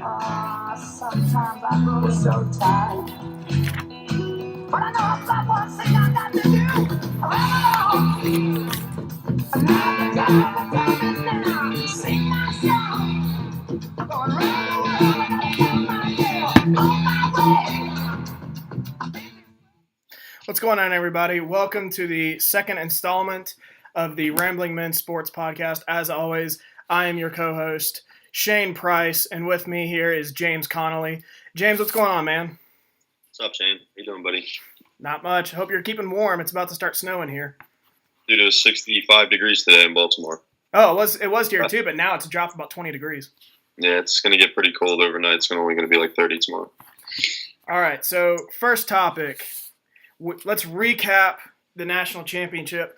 Sometimes I grow so tired, but I know I've got one thing I got to do. Ramble on. Another time is now. Sing my song. I'm gonna ramble on. I gotta tell my girl on my way. What's going on, everybody? Welcome to the second installment of the Rambling Men Sports Podcast. As always, I am your co-host, Shane Price, and with me here is James Connolly. James, what's going on, man? What's up, Shane? How you doing, buddy? Not much. Hope you're keeping warm. It's about to start snowing here. Dude, it was 65 degrees today in Baltimore. Oh, it was here too, but now it's dropped about 20 degrees. Yeah, it's going to get pretty cold overnight. It's only going to be like 30 tomorrow. All right, so first topic. Let's recap the national championship,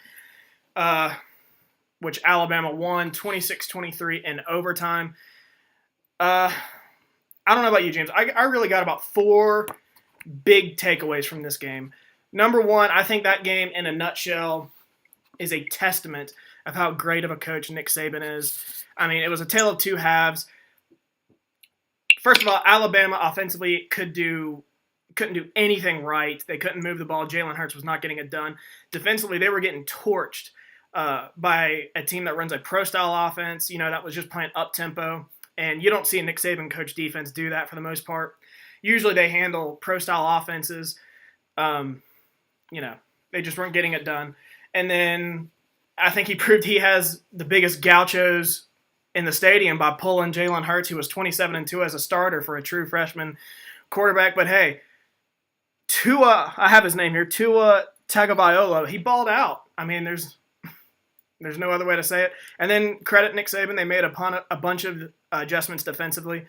which Alabama won 26-23 in overtime. I don't know about you, James. I really got about four big takeaways from this game. Number one, I think that game in a nutshell is a testament of how great of a coach Nick Saban is. I mean, it was a tale of two halves. First of all, Alabama offensively couldn't do anything right. They couldn't move the ball. Jalen Hurts was not getting it done. Defensively, they were getting torched by a team that runs a pro-style offense, that was just playing up-tempo. And you don't see a Nick Saban coach defense do that for the most part. Usually they handle pro-style offenses. They just weren't getting it done. And then I think he proved he has the biggest gauchos in the stadium by pulling Jalen Hurts, who was 27-2 as a starter for a true freshman quarterback. But hey, Tua Tagovailoa, he balled out. I mean, there's no other way to say it. And then credit Nick Saban, they made a bunch of adjustments defensively.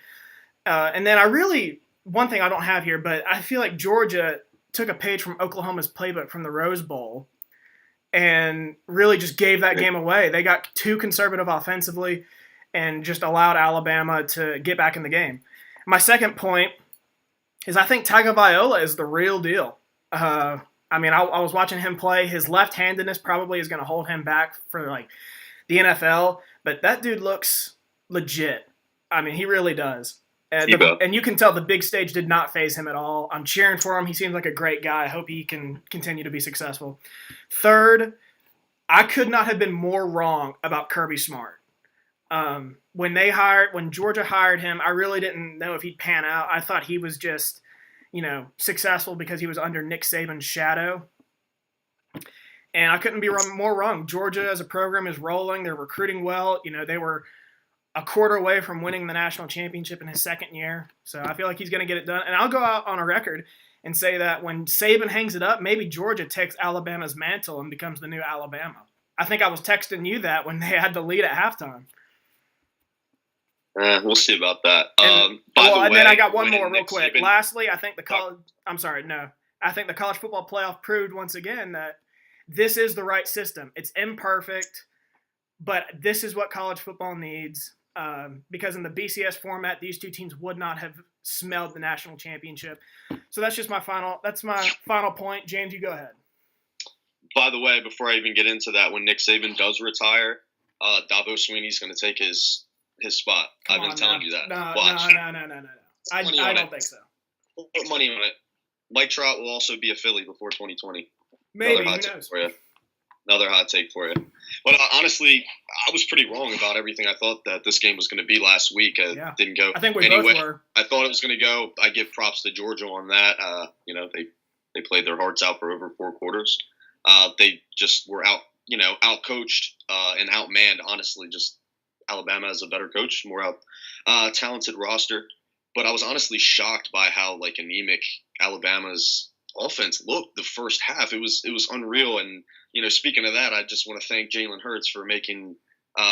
And then one thing I don't have here, but I feel like Georgia took a page from Oklahoma's playbook from the Rose Bowl and really just gave that game away. They got too conservative offensively and just allowed Alabama to get back in the game. My second point is I think Tagovailoa is the real deal. I was watching him play. His left-handedness probably is going to hold him back for the NFL, but that dude looks legit. I mean, he really does. And you can tell the big stage did not faze him at all. I'm cheering for him. He seems like a great guy. I hope he can continue to be successful. Third, I could not have been more wrong about Kirby Smart. When Georgia hired him, I really didn't know if he'd pan out. I thought he was just, successful because he was under Nick Saban's shadow. And I couldn't be more wrong. Georgia as a program is rolling. They're recruiting well. They were a quarter away from winning the national championship in his second year. So I feel like he's going to get it done. And I'll go out on a record and say that when Saban hangs it up, maybe Georgia takes Alabama's mantle and becomes the new Alabama. I think I was texting you that when they had the lead at halftime. We'll see about that. Then I got one more real quick. Lastly, I think the college football playoff proved once again that this is the right system. It's imperfect, but this is what college football needs. Because in the BCS format, these two teams would not have smelled the national championship. So that's my final point. James, you go ahead. By the way, before I even get into that, when Nick Saban does retire, Dabo Swinney's going to take his spot. I've been telling you that. No. I don't think so. Put money on it. Mike Trout will also be a Philly before 2020. Maybe, who knows? Another hot take for you. But honestly, I was pretty wrong about everything. I thought that this game was going to be last week. It didn't go. I think we anyway. both were. I thought it was going to go. I give props to Georgia on that. They played their hearts out for over 4 quarters. They just were out-coached and outmanned. Honestly, just Alabama has a better coach, more talented roster. But I was honestly shocked by how anemic Alabama's offense looked the first half. It was unreal. And speaking of that, I just want to thank Jalen Hurts for making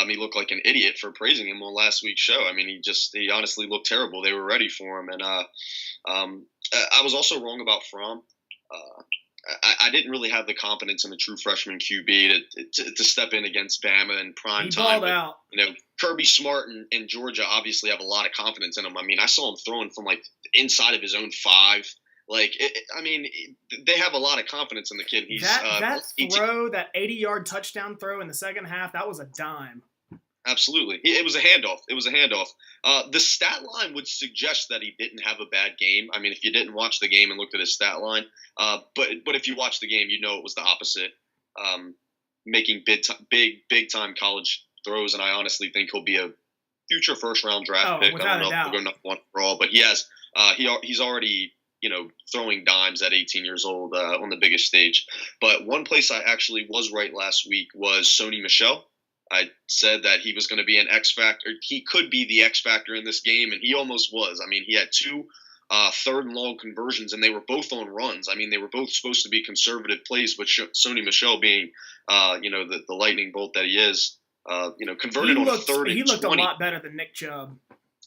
me look like an idiot for praising him on last week's show. I mean, he honestly looked terrible. They were ready for him. And I was also wrong about Fromm. I didn't really have the confidence in the true freshman QB to step in against Bama in prime time. Balled out. Kirby Smart and Georgia obviously have a lot of confidence in him. I mean, I saw him throwing from inside of his own 5. They have a lot of confidence in the kid. That 80-yard touchdown throw in the second half, that was a dime. Absolutely. It was a handoff. It was a handoff. The stat line would suggest that he didn't have a bad game. I mean, if you didn't watch the game and looked at his stat line, but if you watch the game, you know it was the opposite. Making big time college throws, and I honestly think he'll be a future first round draft pick. I don't know if he'll go number one overall, but he's already throwing dimes at 18 years old on the biggest stage. But one place I actually was right last week was Sony Michel. I said that he was going to be an X factor. He could be the X factor in this game, and he almost was. I mean, he had two third and long conversions, and they were both on runs. I mean, they were both supposed to be conservative plays, but Sony Michel being, the lightning bolt that he is, converted on a third and 20. He looked a lot better than Nick Chubb.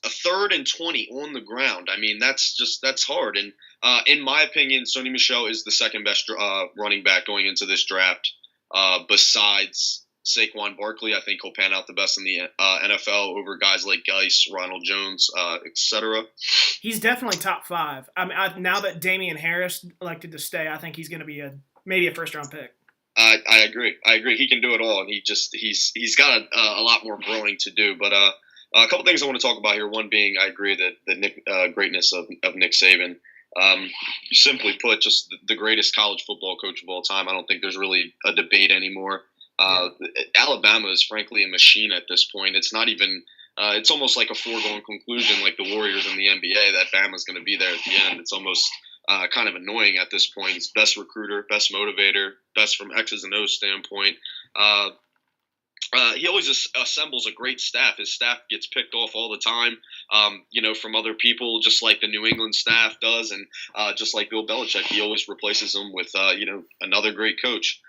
A 3rd and 20 on the ground. I mean, that's hard. And in my opinion, Sony Michel is the second best running back going into this draft, besides Saquon Barkley. I think he'll pan out the best in the NFL over guys like Geis, Ronald Jones, etc. He's definitely top 5. I mean, now that Damian Harris elected to stay, I think he's going to be maybe a first-round pick. I agree. He can do it all, and he's got a lot more growing to do. But a couple things I want to talk about here. One being, I agree that the greatness of Nick Saban. Simply put, just the greatest college football coach of all time. I don't think there's really a debate anymore. Alabama is frankly a machine at this point. It's not even. It's almost like a foregone conclusion, like the Warriors in the NBA, that Bama's going to be there at the end. It's almost kind of annoying at this point. He's best recruiter, best motivator, best from X's and O's standpoint. He always assembles a great staff. His staff gets picked off all the time, from other people, just like the New England staff does, and just like Bill Belichick, he always replaces them with, another great coach.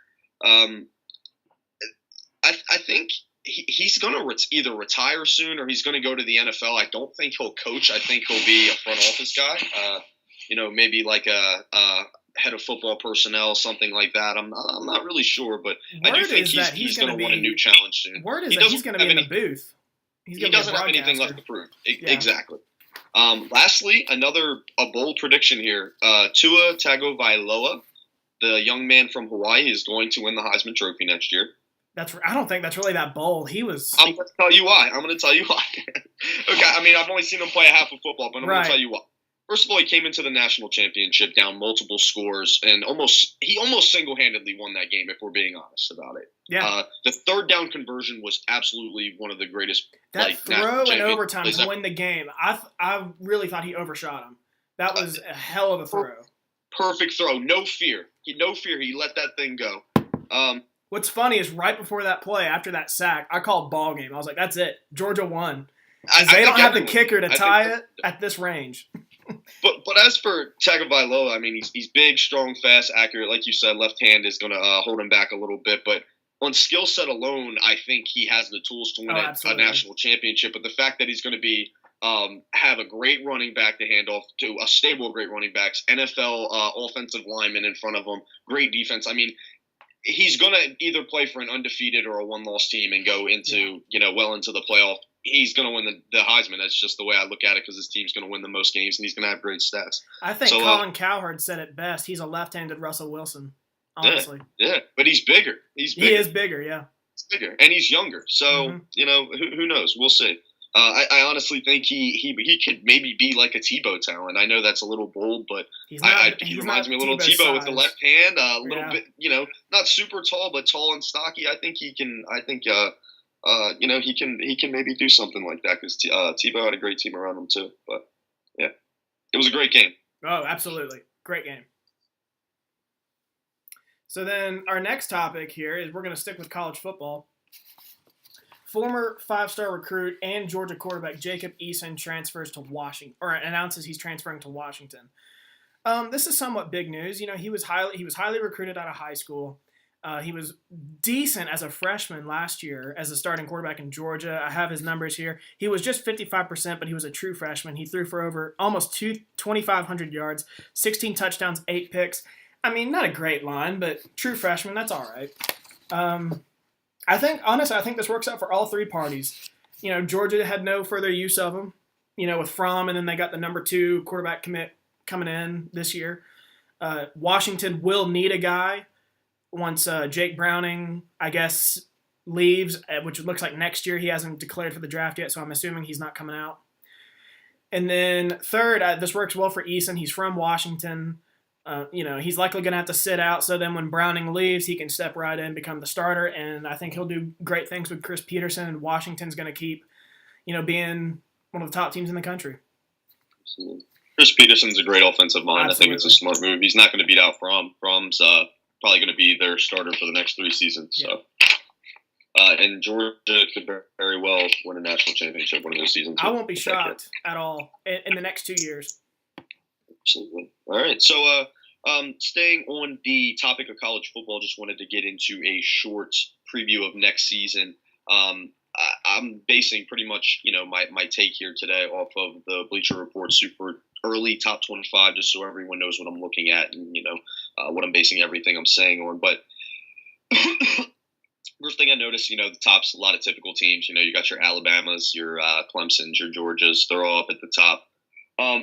I think he's going to either retire soon or he's going to go to the NFL. I don't think he'll coach. I think he'll be a front office guy. Maybe like a head of football personnel, something like that. I'm not really sure, but I do think he's going to want a new challenge soon. Word is that he's going to be in the booth. He doesn't have anything left to prove. Exactly. Lastly, a bold prediction here. Tua Tagovailoa, the young man from Hawaii, is going to win the Heisman Trophy next year. I don't think that's really that bold. I'm going to tell you why. Okay, I mean, I've only seen him play a half of football, but I'm going to tell you why. First of all, he came into the national championship down multiple scores, and he almost single-handedly won that game, if we're being honest about it. Yeah. The third down conversion was absolutely one of the greatest. That throw in overtime to win the game, I really thought he overshot him. That was a hell of a throw. Perfect throw. No fear. He let that thing go. What's funny is right before that play, after that sack, I called ball game. I was like, that's it. Georgia won. They don't have the kicker to tie it at this range. But as for Tagovailoa, I mean, he's big, strong, fast, accurate. Like you said, left hand is going to hold him back a little bit. But on skill set alone, I think he has the tools to win a national championship. But the fact that he's going to be have a great running back to hand off to a stable of great running backs, NFL offensive lineman in front of him, great defense. I mean, he's going to either play for an undefeated or a one-loss team and go into, well into the playoff. He's going to win the Heisman. That's just the way I look at it, because his team's going to win the most games and he's going to have great stats. I think Colin Cowherd said it best. He's a left-handed Russell Wilson, honestly. Yeah, but he's bigger. He is bigger, yeah. He's bigger, and he's younger. So, who knows? We'll see. I honestly think he could maybe be like a Tebow talent. I know that's a little bold, but he reminds me a little Tebow with the left hand, a little bit, not super tall, but tall and stocky. I think he can. He can maybe do something like that, because Tebow had a great team around him too. But yeah, it was a great game. Oh, absolutely, great game. So then our next topic here is we're going to stick with college football. Former 5-star recruit and Georgia quarterback Jacob Eason transfers to Washington, or announces he's transferring to Washington. This is somewhat big news. He was highly recruited out of high school. He was decent as a freshman last year as a starting quarterback in Georgia. I have his numbers here. He was just 55%, but he was a true freshman. He threw for over almost 2,500 yards, 16 touchdowns, 8 picks. I mean, not a great line, but true freshman, that's all right. I think this works out for all three parties. Georgia had no further use of him, with Fromm, and then they got the number 2 quarterback commit coming in this year. Washington will need a guy once Jake Browning, I guess, leaves, which looks like next year. He hasn't declared for the draft yet, so I'm assuming he's not coming out. And then third, this works well for Eason. He's from Washington. He's likely going to have to sit out, so then when Browning leaves, he can step right in, become the starter, and I think he'll do great things with Chris Peterson, and Washington's going to keep, being one of the top teams in the country. Absolutely. Chris Peterson's a great offensive mind. Absolutely. I think it's a smart move. He's not going to beat out Fromm. Fromm's probably going to be their starter for the next 3 seasons. Yeah. So, and Georgia could very well win a national championship one of those seasons. I won't be shocked at all in the next 2 years. Absolutely. All right. So, staying on the topic of college football, just wanted to get into a short preview of next season. I'm basing pretty much, my take here today off of the Bleacher Report super early top 25, just so everyone knows what I'm looking at and, what I'm basing everything I'm saying on. But first thing I noticed, the top's a lot of typical teams. You got your Alabamas, your Clemsons, your Georgias. They're all up at the top.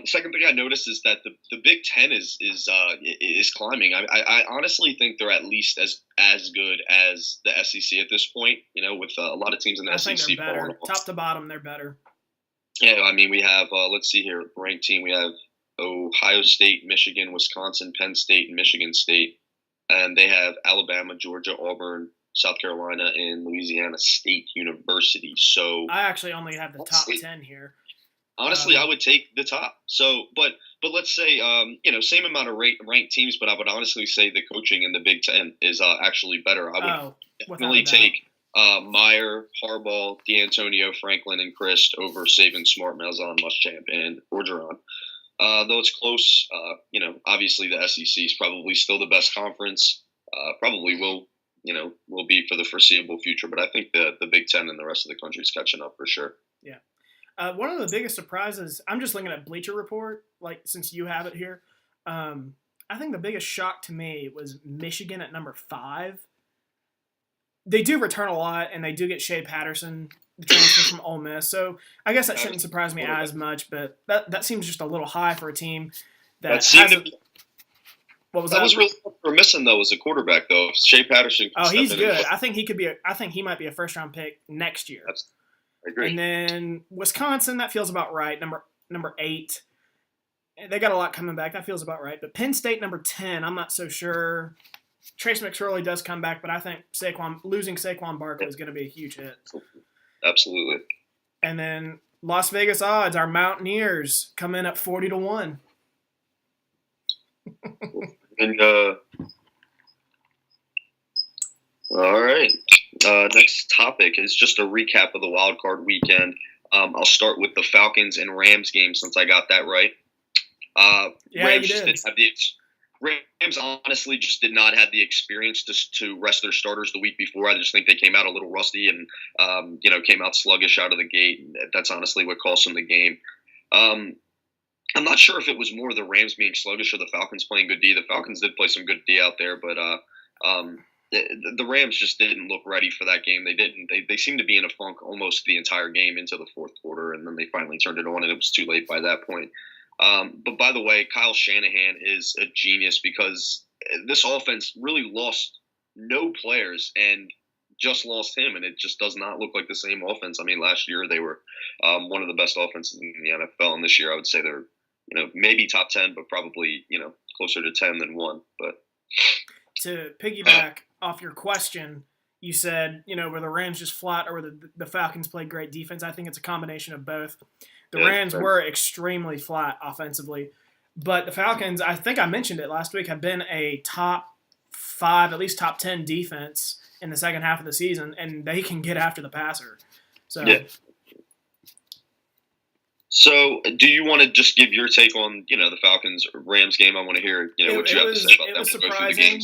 Second thing I noticed is that the Big Ten is climbing. I honestly think they're at least as good as the SEC at this point. With a lot of teams in the SEC. I think they're better. Top to bottom, they're better. Yeah, I mean, we have let's see here, ranked team. We have Ohio State, Michigan, Wisconsin, Penn State, and Michigan State, and they have Alabama, Georgia, Auburn, South Carolina, and Louisiana State University. So I actually only have the top 10 here. Honestly, I would take the top. So, but let's say, same amount of ranked teams, but I would honestly say the coaching in the Big Ten is actually better. I would definitely take Meyer, Harbaugh, D'Antonio, Franklin, and Christ over Saban, Smart, Malzahn, Muschamp, and Orgeron. Though it's close, obviously the SEC is probably still the best conference. Probably will be for the foreseeable future. But I think the Big Ten and the rest of the country is catching up for sure. Yeah. One of the biggest surprises, I'm just looking at Bleacher Report, since you have it here. I think the biggest shock to me was Michigan at number 5. They do return a lot, and they do get Shea Patterson, the transfer from Ole Miss. So I guess that shouldn't surprise me as much, but that seems just a little high for a team that what was that? That was really what we're missing, though, as a quarterback, though. Shea Patterson. He's good. I think he might be a first-round pick next year. I agree. And then Wisconsin, that feels about right. Number 8. They got a lot coming back. That feels about right. But Penn State, number 10, I'm not so sure. Trace McSorley does come back, but I think losing Saquon Barkley is going to be a huge hit. Absolutely. And then Las Vegas odds, our Mountaineers come in at 40-1. And all right. Next topic is just a recap of the wild card weekend. I'll start with the Falcons and Rams game since I got that right. Rams honestly just did not have the experience to rest their starters the week before. I just think they came out a little rusty and came out sluggish out of the gate. That's honestly what cost them the game. I'm not sure if it was more the Rams being sluggish or the Falcons playing good D. The Falcons did play some good D out there, but the Rams just didn't look ready for that game. They didn't. They seemed to be in a funk almost the entire game into the fourth quarter, and then they finally turned it on, and it was too late by that point. But by the way, Kyle Shanahan is a genius because this offense really lost no players and just lost him, and it just does not look like the same offense. I mean, last year they were one of the best offenses in the NFL, and this year I would say they're maybe top 10, but probably closer to 10 than 1. But to piggyback off your question, you said were the Rams just flat or were the Falcons played great defense? I think it's a combination of both. The Rams were extremely flat offensively, but the Falcons, I think I mentioned it last week, have been a top 5, at least top 10 defense in the second half of the season, and they can get after the passer. So, yeah. So, do you want to just give your take on the Falcons-Rams game? I want to hear what you have to say about that. It was surprising.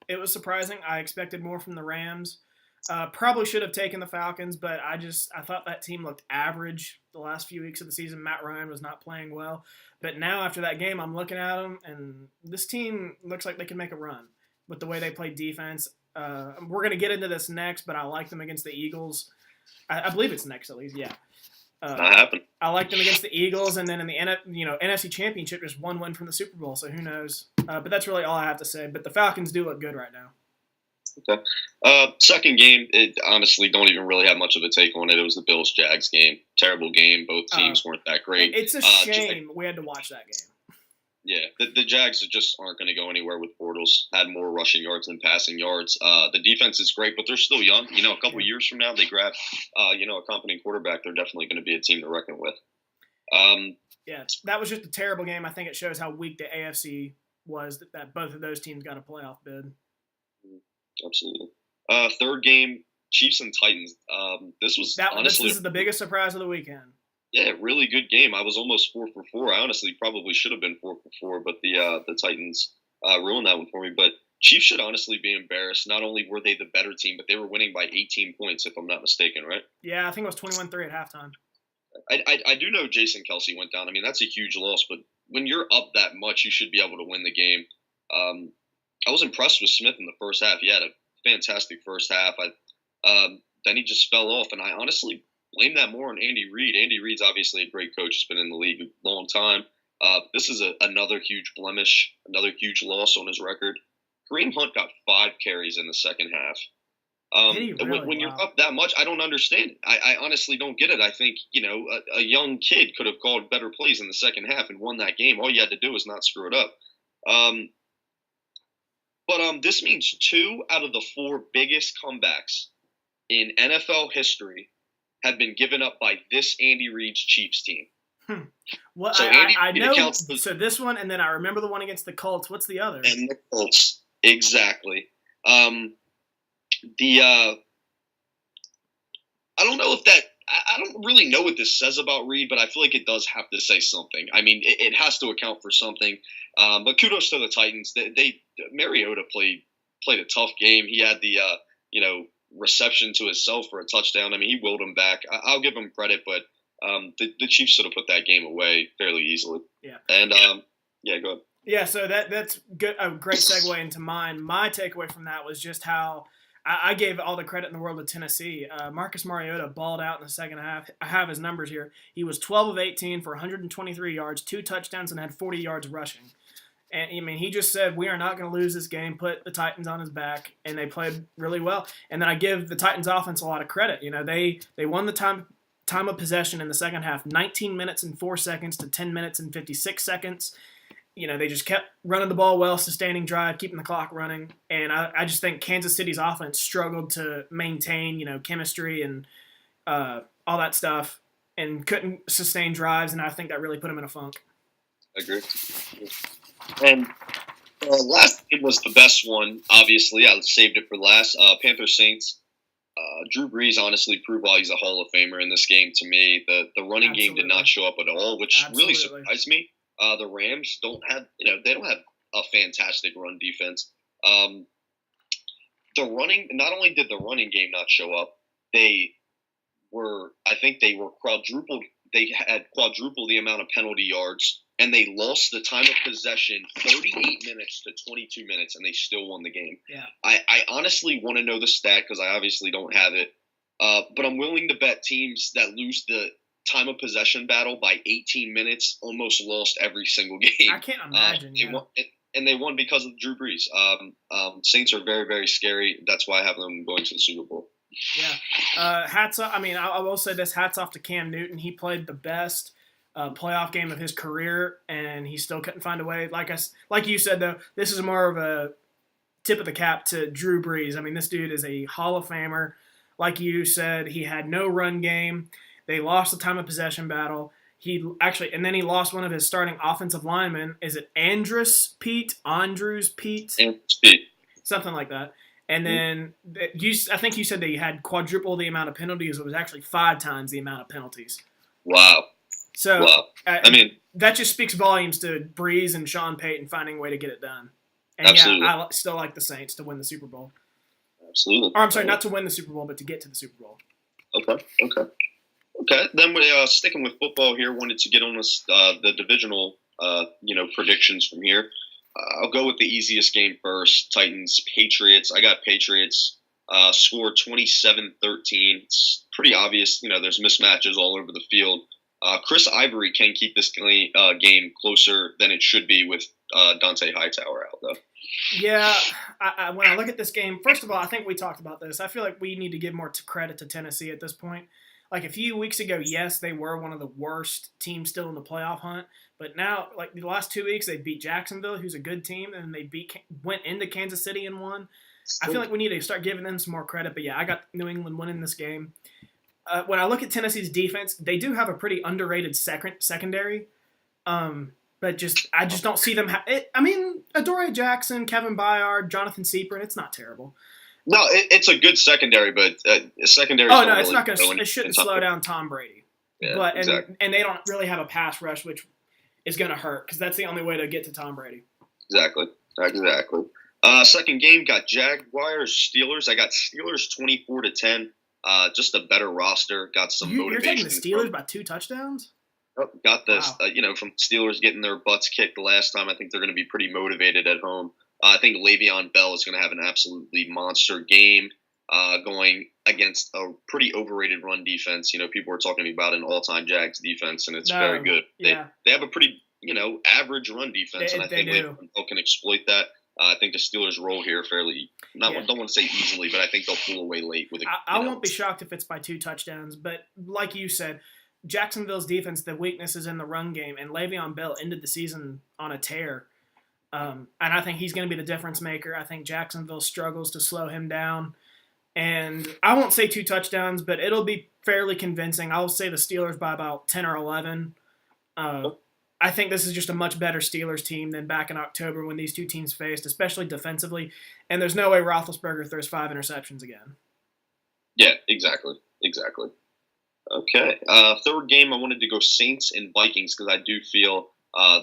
It was surprising. I expected more from the Rams. Probably should have taken the Falcons, but I thought that team looked average the last few weeks of the season. Matt Ryan was not playing well. But now after that game, I'm looking at them, and this team looks like they can make a run with the way they play defense. We're going to get into this next, but I like them against the Eagles. I believe it's next at least, yeah. Not happened. I like them against the Eagles, and then in the NFC Championship, just one win from the Super Bowl, so who knows. But that's really all I have to say. But the Falcons do look good right now. Okay. Second game, it honestly don't even really have much of a take on it. It was the Bills-Jags game. Terrible game. Both teams weren't that great. It's a shame we had to watch that game. Yeah, the Jags just aren't going to go anywhere with Bortles. Had more rushing yards than passing yards. The defense is great, but they're still young. A couple of years from now, they grab, a competent quarterback. They're definitely going to be a team to reckon with. Yeah, that was just a terrible game. I think it shows how weak the AFC was that both of those teams got a playoff bid. Absolutely. Third game, Chiefs and Titans. This is the biggest surprise of the weekend. Yeah, really good game. I was almost 4 for 4. I honestly probably should have been 4 for 4, but the Titans ruined that one for me. But Chiefs should honestly be embarrassed. Not only were they the better team, but they were winning by 18 points, if I'm not mistaken, right? Yeah, I think it was 21-3 at halftime. I do know Jason Kelce went down. I mean, that's a huge loss, but when you're up that much, you should be able to win the game. I was impressed with Smith in the first half. He had a fantastic first half. Then he just fell off, and I honestly blame that more on Andy Reid. Andy Reid's obviously a great coach. He's been in the league a long time. This is another huge blemish, another huge loss on his record. Kareem Hunt got 5 carries in the second half. When you're up that much, I don't understand it. I honestly don't get it. I think, a young kid could have called better plays in the second half and won that game. All you had to do was not screw it up. But this means 2 out of the 4 biggest comebacks in NFL history have been given up by this Andy Reid's Chiefs team. Well, so I know. So this one, and then I remember the one against the Colts. What's the other? And the Colts, exactly. I don't know if that. I don't really know what this says about Reid, but I feel like it does have to say something. I mean, it has to account for something. But kudos to the Titans. Mariota played a tough game. He had the reception to himself for a touchdown. I mean, he willed him back. I'll give him credit, but the Chiefs should have put that game away fairly easily. Yeah. And go ahead. Yeah, so that's good. A great segue into mine. My takeaway from that was just how I gave all the credit in the world to Tennessee. Marcus Mariota balled out in the second half. I have his numbers here. He was 12 of 18 for 123 yards, 2 touchdowns, and had 40 yards rushing. And, I mean, he just said, we are not going to lose this game, put the Titans on his back, and they played really well. And then I give the Titans offense a lot of credit. They won the time of possession in the second half, 19 minutes and 4 seconds to 10 minutes and 56 seconds. They just kept running the ball well, sustaining drive, keeping the clock running. And I just think Kansas City's offense struggled to maintain, chemistry and all that stuff and couldn't sustain drives, and I think that really put them in a funk. I agree. And last game was the best one, obviously. I saved it for last. Panther Saints. Drew Brees honestly proved why he's a Hall of Famer in this game to me. The running game did not show up at all, which really surprised me. The Rams don't have, they don't have a fantastic run defense. Not only did the running game not show up, they had quadrupled the amount of penalty yards, and they lost the time of possession 38 minutes to 22 minutes, and they still won the game. Yeah. I honestly want to know the stat because I obviously don't have it, but I'm willing to bet teams that lose the time of possession battle by 18 minutes almost lost every single game. I can't imagine. They won because of Drew Brees. Saints are very, very scary. That's why I have them going to the Super Bowl. Yeah. Hats off. I mean, I will say this: hats off to Cam Newton. He played the best playoff game of his career, and he still couldn't find a way. Like you said, though, this is more of a tip of the cap to Drew Brees. I mean, this dude is a Hall of Famer. Like you said, he had no run game. They lost the time of possession battle. And then he lost one of his starting offensive linemen. Is it Andrews Pete? Andrews Pete? Something like that. And then I think you said that he had quadruple the amount of penalties. It was actually 5 times the amount of penalties. Wow. So, that just speaks volumes to Breeze and Sean Payton finding a way to get it done. And absolutely. I still like the Saints to win the Super Bowl. Absolutely. Or I'm sorry, not to win the Super Bowl, but to get to the Super Bowl. Okay. Then we're sticking with football here. Wanted to get on the divisional, predictions from here. I'll go with the easiest game first. Titans, Patriots. I got Patriots score 27-13. It's pretty obvious. There's mismatches all over the field. Chris Ivory can keep this game closer than it should be with Dante Hightower out, though. Yeah, when I look at this game, first of all, I think we talked about this. I feel like we need to give more credit to Tennessee at this point. Like a few weeks ago, yes, they were one of the worst teams still in the playoff hunt. But now, like the last 2 weeks, they beat Jacksonville, who's a good team, and they went into Kansas City and won. I feel like we need to start giving them some more credit. But yeah, I got New England winning this game. When I look at Tennessee's defense, they do have a pretty underrated secondary. But I just don't see them. I mean, Adoree Jackson, Kevin Byard, Jonathan Seaprin, it's not terrible. No, it's a good secondary, but secondary. Oh no, it's not going to. It shouldn't slow down Tom Brady. Yeah, but exactly. and they don't really have a pass rush, which is going to hurt because that's the only way to get to Tom Brady. Exactly. Second game got Jaguars Steelers. I got Steelers 24-10. Just a better roster. Got some motivation. You're taking the Steelers by 2 touchdowns? Got this, wow. From Steelers getting their butts kicked the last time. I think they're going to be pretty motivated at home. I think Le'Veon Bell is going to have an absolutely monster game going against a pretty overrated run defense. People are talking about an all-time Jags defense, and it's very good. Yeah. They have a pretty, average run defense, and I think Le'Veon Bell can exploit that. I think the Steelers roll here fairly. Don't want to say easily, but I think they'll pull away late with it. I won't be shocked if it's by 2 touchdowns, but like you said, Jacksonville's defense, the weakness is in the run game, and Le'Veon Bell ended the season on a tear. And I think he's going to be the difference maker. I think Jacksonville struggles to slow him down. And I won't say 2 touchdowns, but it'll be fairly convincing. I'll say the Steelers by about 10 or 11. I think this is just a much better Steelers team than back in October when these two teams faced, especially defensively. And there's no way Roethlisberger throws 5 interceptions again. Yeah, exactly. Okay. Third game, I wanted to go Saints and Vikings because I do feel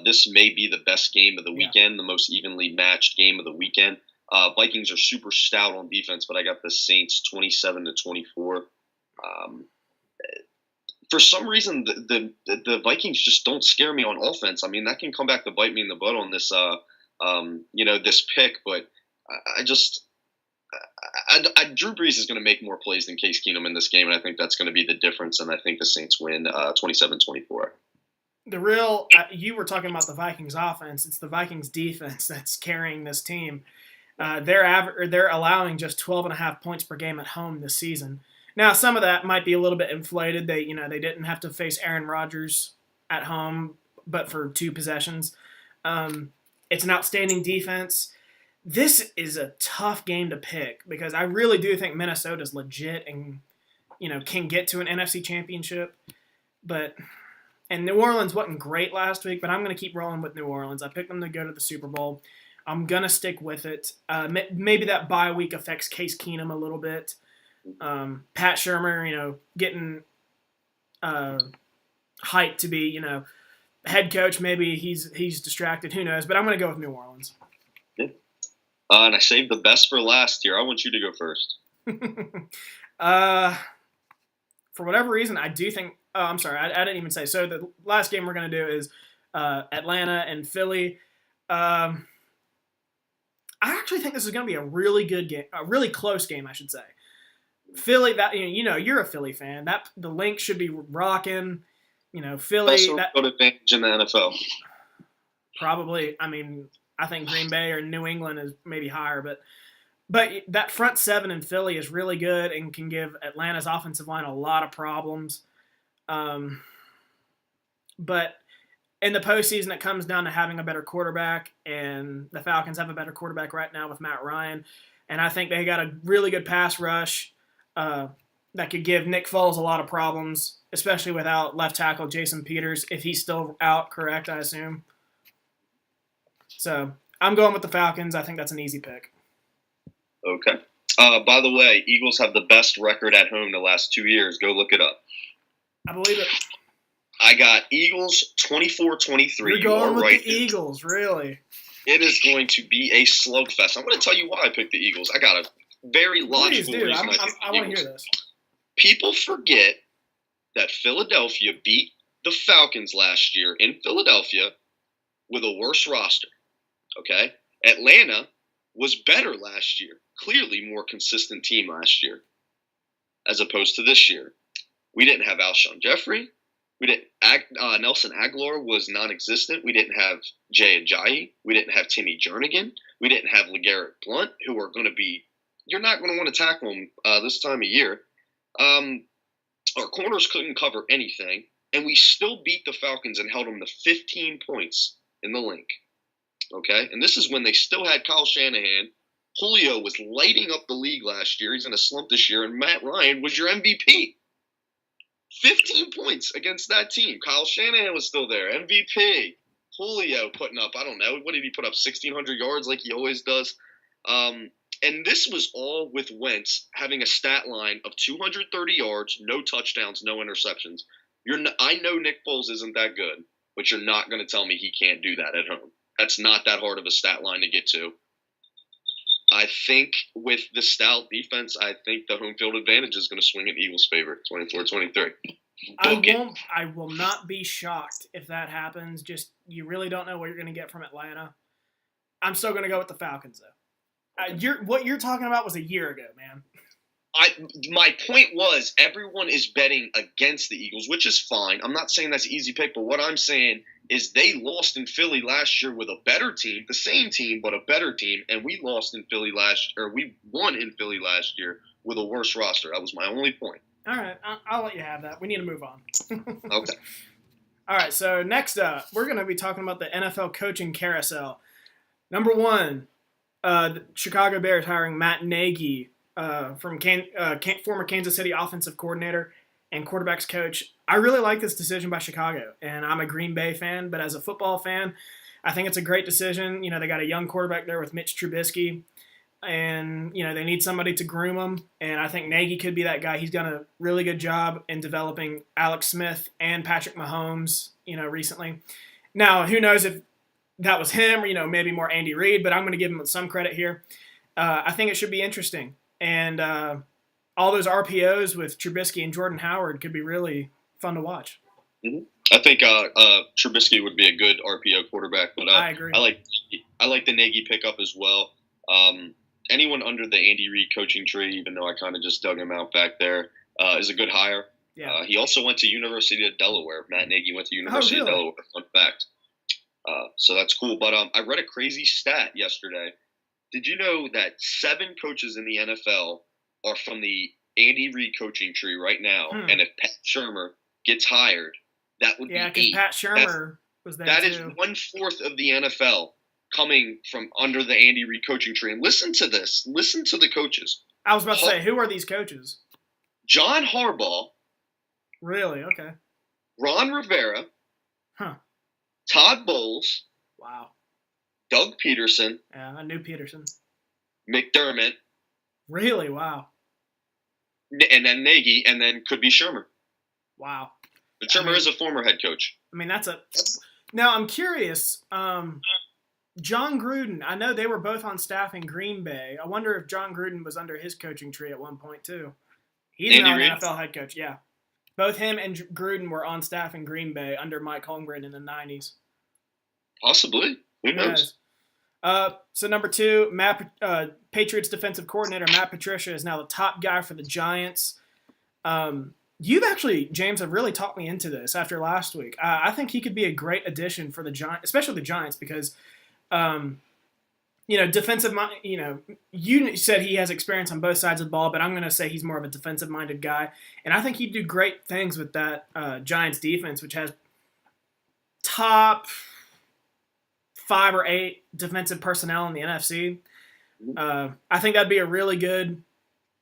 this may be the best game of the weekend, the most evenly matched game of the weekend. Vikings are super stout on defense, but I got the Saints 27-24. For some reason, the Vikings just don't scare me on offense. I mean, that can come back to bite me in the butt on this, this pick. But Drew Brees is going to make more plays than Case Keenum in this game, and I think that's going to be the difference. And I think the Saints win 27-24. You were talking about the Vikings offense. It's the Vikings defense that's carrying this team. They're allowing just 12.5 points per game at home this season. Now, some of that might be a little bit inflated. They didn't have to face Aaron Rodgers at home, but for 2 possessions. It's an outstanding defense. This is a tough game to pick because I really do think Minnesota's legit and, can get to an NFC championship. And New Orleans wasn't great last week, but I'm going to keep rolling with New Orleans. I picked them to go to the Super Bowl. I'm going to stick with it. Maybe that bye week affects Case Keenum a little bit. Pat Shurmur, getting hyped to be, head coach. Maybe he's distracted. Who knows? But I'm going to go with New Orleans. Yeah. And I saved the best for last here. I want you to go first. For whatever reason, I do think – I'm sorry. I didn't even say. So the last game we're going to do is Atlanta and Philly. I actually think this is going to be a really good game, a really close game, I should say. Philly, you're a Philly fan. That the Lynx should be rocking. Philly. Best home advantage in the NFL. Probably. I mean, I think Green Bay or New England is maybe higher, but that front 7 in Philly is really good and can give Atlanta's offensive line a lot of problems. But in the postseason, it comes down to having a better quarterback, and the Falcons have a better quarterback right now with Matt Ryan. And I think they got a really good pass rush that could give Nick Foles a lot of problems, especially without left tackle Jason Peters, if he's still out, correct, I assume. So I'm going with the Falcons. I think that's an easy pick. Okay. By the way, Eagles have the best record at home the last 2 years. Go look it up. I believe it. I got Eagles 24-23. You're going with the Eagles, really? It is going to be a slugfest. I'm going to tell you why I picked the Eagles. I got a very logical reason I picked the Eagles. I want to hear this. People forget that Philadelphia beat the Falcons last year in Philadelphia with a worse roster. Okay? Atlanta was better last year. Clearly more consistent team last year as opposed to this year. We didn't have Alshon Jeffrey. Nelson Aguilar was non-existent. We didn't have Jay Ajayi. We didn't have Timmy Jernigan. We didn't have LeGarrette Blount, who are going to be – you're not going to want to tackle them this time of year. Our corners couldn't cover anything, and we still beat the Falcons and held them to 15 points in the link. Okay? And this is when they still had Kyle Shanahan. Julio was lighting up the league last year. He's in a slump this year, and Matt Ryan was your MVP. 15 points against that team. Kyle Shanahan was still there. MVP. Julio putting up, I don't know, what did he put up, 1,600 yards like he always does? And this was all with Wentz having a stat line of 230 yards, no touchdowns, no interceptions. I know Nick Foles isn't that good, but you're not going to tell me he can't do that at home. That's not that hard of a stat line to get to. I think with the stout defense, I think the home field advantage is going to swing in Eagles' favor, 24-23. I will not be shocked if that happens. Just you really don't know what you're going to get from Atlanta. I'm still going to go with the Falcons, though. What you're talking about was a year ago, man. My point was everyone is betting against the Eagles, which is fine. I'm not saying that's an easy pick, but what I'm saying is they lost in Philly last year with a better team, the same team, but a better team, and we won in Philly last year with a worse roster. That was my only point. All right, I'll let you have that. We need to move on. Okay. All right, so next up, we're going to be talking about the NFL coaching carousel. Number one, the Chicago Bears hiring Matt Nagy from former Kansas City offensive coordinator and quarterbacks coach. I really like this decision by Chicago, and I'm a Green Bay fan, but as a football fan, I think it's a great decision. You know, they got a young quarterback there with Mitch Trubisky, and, you know, they need somebody to groom him, and I think Nagy could be that guy. He's done a really good job in developing Alex Smith and Patrick Mahomes, you know, recently. Now, who knows if that was him or, you know, maybe more Andy Reid, but I'm going to give him some credit here. I think it should be interesting, and all those RPOs with Trubisky and Jordan Howard could be really fun to watch. Mm-hmm. I think Trubisky would be a good RPO quarterback, but I agree. I like the Nagy pickup as well. Anyone under the Andy Reid coaching tree, even though I kind of just dug him out back there, is a good hire. Yeah. He also went to University of Delaware. Matt Nagy went to University of Delaware. Fun fact. So that's cool. But I read a crazy stat yesterday. Did you know that 7 coaches in the NFL are from the Andy Reid coaching tree right now? And if Pat Shurmur gets hired, that would be 8. Yeah, because Pat Shurmur was there That too. is 1/4 of the NFL coming from under the Andy Reid coaching tree. And listen to this. Listen to the coaches. I was about to say, who are these coaches? John Harbaugh. Really? Okay. Ron Rivera. Huh. Todd Bowles. Wow. Doug Peterson. Yeah, I knew Peterson. McDermott. Really? Wow. And then Nagy, and then could be Shurmur. Wow. But Shurmur is a former head coach. I mean, Now, I'm curious. John Gruden, I know they were both on staff in Green Bay. I wonder if John Gruden was under his coaching tree at one point, too. He's Andy now an Reid? NFL head coach, yeah. Both him and Gruden were on staff in Green Bay under Mike Holmgren in the 90s. Possibly. Who knows? So number 2, Patriots defensive coordinator Matt Patricia is now the top guy for the Giants. You've actually, James, have really talked me into this after last week. I think he could be a great addition for the Giants, especially the Giants, because, defensive mind. You said he has experience on both sides of the ball, but I'm going to say he's more of a defensive-minded guy, and I think he'd do great things with that Giants defense, which has top 5 or 8 defensive personnel in the NFC. I think that'd be a really good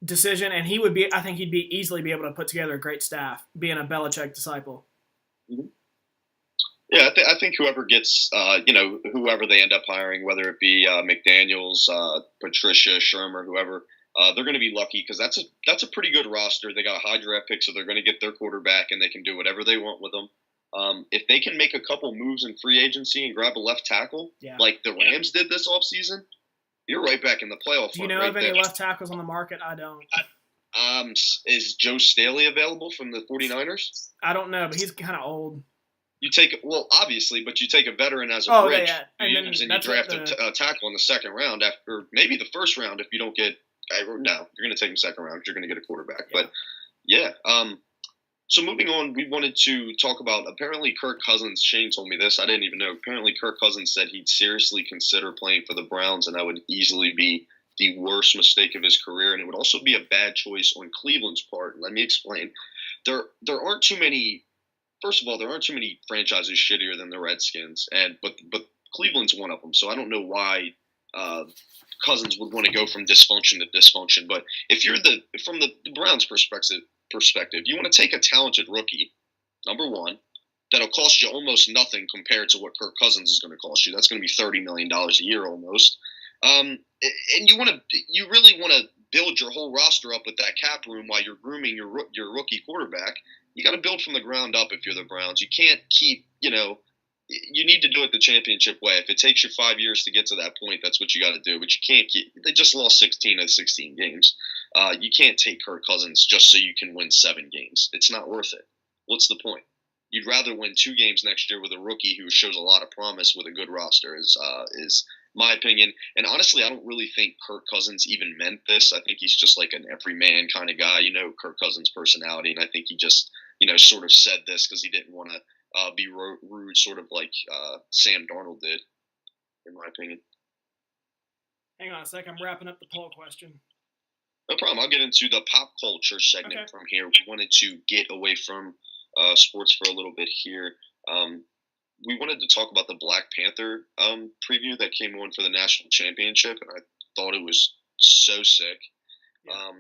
decision, and I think he'd easily be able to put together a great staff, being a Belichick disciple. Mm-hmm. Yeah, I think whoever gets, whoever they end up hiring, whether it be McDaniels, Patricia, Shurmur, whoever, they're going to be lucky because that's a pretty good roster. They got a high draft pick, so they're going to get their quarterback, and they can do whatever they want with them. If they can make a couple moves in free agency and grab a left tackle, like the Rams did this offseason, you're right back in the playoff. Do you know of any left tackles on the market? I don't. Is Joe Staley available from the 49ers? I don't know, but he's kind of old. You take obviously, but you take a veteran as a bridge, and you draft a tackle in the second round, or maybe the first round if you don't get. No, you're going to take him second round. You're going to get a quarterback, but So moving on, we wanted to talk about apparently Kirk Cousins. Shane told me this. I didn't even know. Apparently, Kirk Cousins said he'd seriously consider playing for the Browns, and that would easily be the worst mistake of his career, and it would also be a bad choice on Cleveland's part. Let me explain. There aren't too many. First of all, there aren't too many franchises shittier than the Redskins, but Cleveland's one of them. So I don't know why Cousins would want to go from dysfunction to dysfunction. But if you're from the Browns' perspective, you want to take a talented rookie, number one, that'll cost you almost nothing compared to what Kirk Cousins is going to cost you. That's going to be $30 million a year almost. And you really want to build your whole roster up with that cap room while you're grooming your rookie quarterback. You got to build from the ground up if you're the Browns. You can't keep, you need to do it the championship way. If it takes you 5 years to get to that point, that's what you got to do. But you can't they just lost 16 of 16 games. You can't take Kirk Cousins just so you can win 7 games. It's not worth it. What's the point? You'd rather win 2 games next year with a rookie who shows a lot of promise with a good roster is my opinion. And honestly, I don't really think Kirk Cousins even meant this. I think he's just like an everyman kind of guy. Kirk Cousins' personality, and I think he just, sort of said this because he didn't want to be rude, sort of like Sam Darnold did, in my opinion. Hang on a sec. I'm wrapping up the poll question. No problem. I'll get into the pop culture segment from here. We wanted to get away from sports for a little bit here. We wanted to talk about the Black Panther preview that came on for the national championship, and I thought it was so sick. Yeah.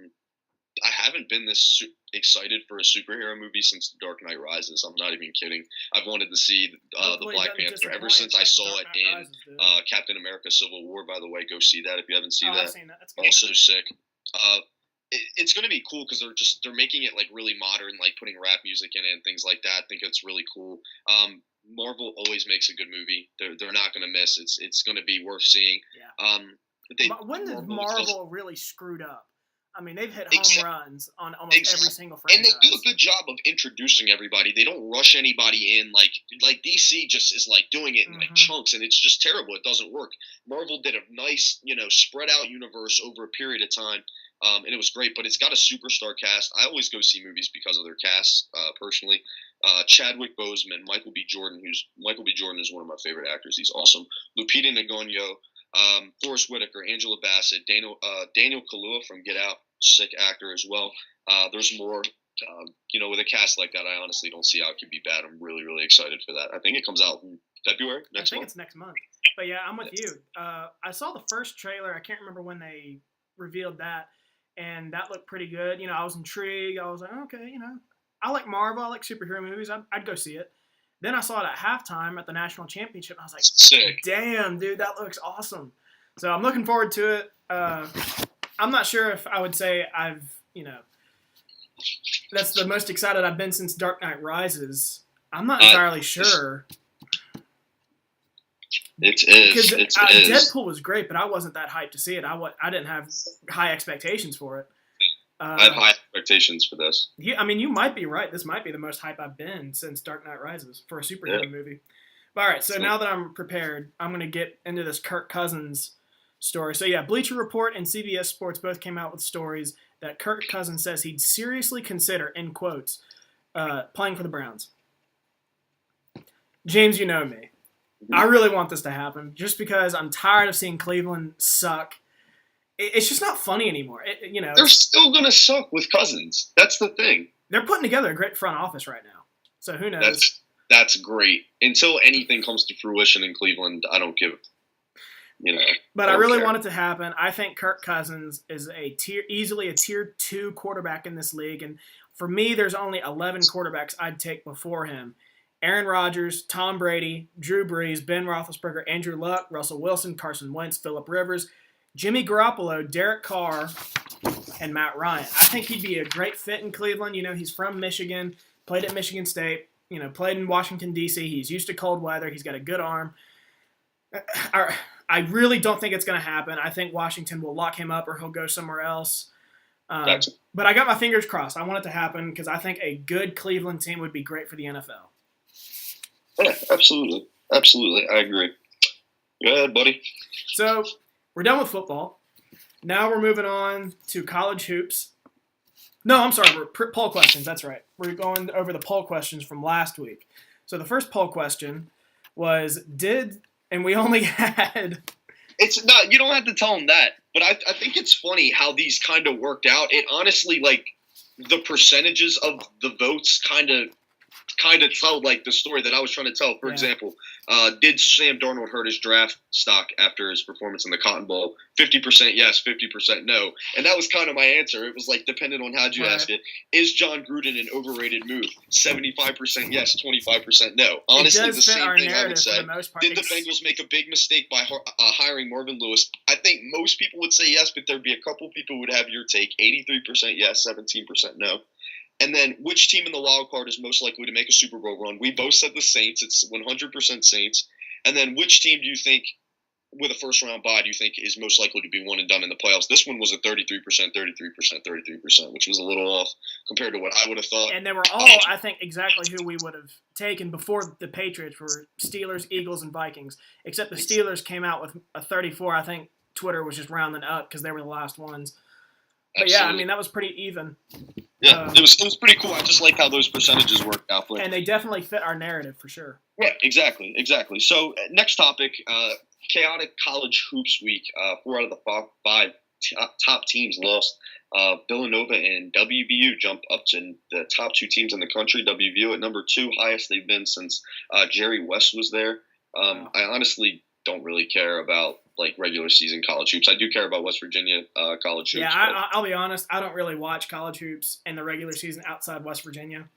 I haven't been this excited for a superhero movie since The Dark Knight Rises. I'm not even kidding. I've wanted to see the Black Panther ever since I saw it in Captain America Civil War, by the way. Go see that if you haven't seen that. I've seen that. That's cool. Also sick. It's going to be cool because they're making it like really modern, like putting rap music in it and things like that. I think it's really cool. Marvel always makes a good movie. They're not going to miss. It's going to be worth seeing. Yeah. When has Marvel really screwed up? I mean, they've hit home runs on almost every single franchise. And they do a good job of introducing everybody. They don't rush anybody in. Like DC just is like doing it in like chunks, and it's just terrible. It doesn't work. Marvel did a nice, spread out universe over a period of time, and it was great. But it's got a superstar cast. I always go see movies because of their cast, personally. Chadwick Boseman, Michael B. Jordan is one of my favorite actors. He's awesome. Lupita Nyong'o, Forrest Whitaker, Angela Bassett, Daniel Kaluuya from Get Out, sick actor as well. There's more. With a cast like that, I honestly don't see how it could be bad. I'm really, really excited for that. I think it comes out in February next month. It's next month. But yeah, I'm with you. I saw the first trailer. I can't remember when they revealed that, and that looked pretty good. I was intrigued. I was like, okay, I like Marvel. I like superhero movies. I'd go see it. Then I saw it at halftime at the national championship. And I was like, sick. Damn, dude, that looks awesome. So I'm looking forward to it. I'm not sure if I would say that's the most excited I've been since Dark Knight Rises. I'm not entirely sure. It is. Deadpool was great, but I wasn't that hyped to see it. I didn't have high expectations for it. I have high expectations for this. I mean, you might be right. This might be the most hype I've been since Dark Knight Rises for a superhero movie. But, all right, so now that I'm prepared, I'm going to get into this Kirk Cousins story. So, yeah, Bleacher Report and CBS Sports both came out with stories that Kirk Cousins says he'd seriously consider, in quotes, playing for the Browns. James, you know me. I really want this to happen just because I'm tired of seeing Cleveland suck. It's just not funny anymore. They're still going to suck with Cousins. That's the thing. They're putting together a great front office right now. So who knows? That's great. Until anything comes to fruition in Cleveland, I don't give, But I really want it to happen. I think Kirk Cousins is easily a tier 2 quarterback in this league. And for me, there's only 11 quarterbacks I'd take before him. Aaron Rodgers, Tom Brady, Drew Brees, Ben Roethlisberger, Andrew Luck, Russell Wilson, Carson Wentz, Phillip Rivers, Jimmy Garoppolo, Derek Carr, and Matt Ryan. I think he'd be a great fit in Cleveland. He's from Michigan, played at Michigan State, played in Washington, D.C. He's used to cold weather. He's got a good arm. I really don't think it's going to happen. I think Washington will lock him up or he'll go somewhere else. But I got my fingers crossed. I want it to happen because I think a good Cleveland team would be great for the NFL. Yeah, absolutely. Absolutely. I agree. Go ahead, buddy. So we're done with football. Now we're moving on to college hoops. No, I'm sorry. We're poll questions. That's right. We're going over the poll questions from last week. So the first poll question was, and we only had. It's not. You don't have to tell them that. But I think it's funny how these kind of worked out. It honestly, like, the percentages of the votes kind of tell, like, the story that I was trying to tell. For example, did Sam Darnold hurt his draft stock after his performance in the Cotton Bowl? 50% yes, 50% no. And that was kind of my answer. It was, like, dependent on how'd you ask it. Is John Gruden an overrated move? 75% yes, 25% no. Honestly, the same thing I would say. Did the Bengals make a big mistake by hiring Marvin Lewis? I think most people would say yes, but there'd be a couple people who would have your take. 83% yes, 17% no. And then, which team in the wild card is most likely to make a Super Bowl run? We both said the Saints. It's 100% Saints. And then, which team do you think, with a first-round bye, do you think is most likely to be one and done in the playoffs? This one was a 33%, 33%, which was a little off compared to what I would have thought. And they were all, I think, exactly who we would have taken before the Patriots were Steelers, Eagles, and Vikings. Except the Steelers came out with a 34. I think Twitter was just rounding up because they were the last ones. But Absolutely. yeah, I mean, that was pretty even. Yeah, it was pretty cool. I just like how those percentages worked out. And they definitely fit our narrative for sure. Yeah, exactly. So next topic, chaotic college hoops week. 4 out of the 5 top teams lost. Villanova and WVU jump up to the top 2 teams in the country. WVU at number 2, highest they've been since Jerry West was there. Wow. I honestly don't really care about, like, regular season college hoops. I do care about West Virginia college hoops. Yeah, I'll be honest. I don't really watch college hoops in the regular season outside West Virginia.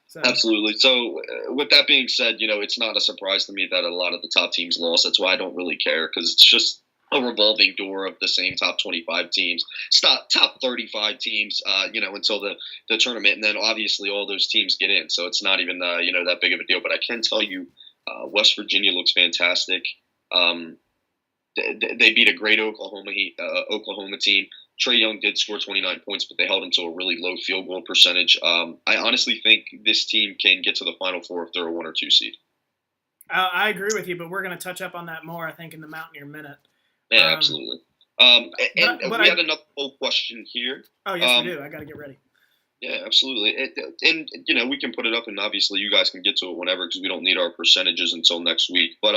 So. Absolutely. So with that being said, it's not a surprise to me that a lot of the top teams lost. That's why I don't really care, because it's just a revolving door of the same top 25 teams, top 35 teams, until the tournament. And then obviously all those teams get in. So it's not even, that big of a deal. But I can tell you West Virginia looks fantastic. They beat a great Oklahoma team. Trae Young did score 29 points, but they held him to a really low field goal percentage. I honestly think this team can get to the Final Four if they're a 1 or 2 seed. I agree with you, but we're going to touch up on that more, I think, in the Mountaineer Minute. Yeah, absolutely. And we had another poll question here. Oh, yes, we do. I got to get ready. Yeah, absolutely. And we can put it up, and obviously you guys can get to it whenever, because we don't need our percentages until next week. But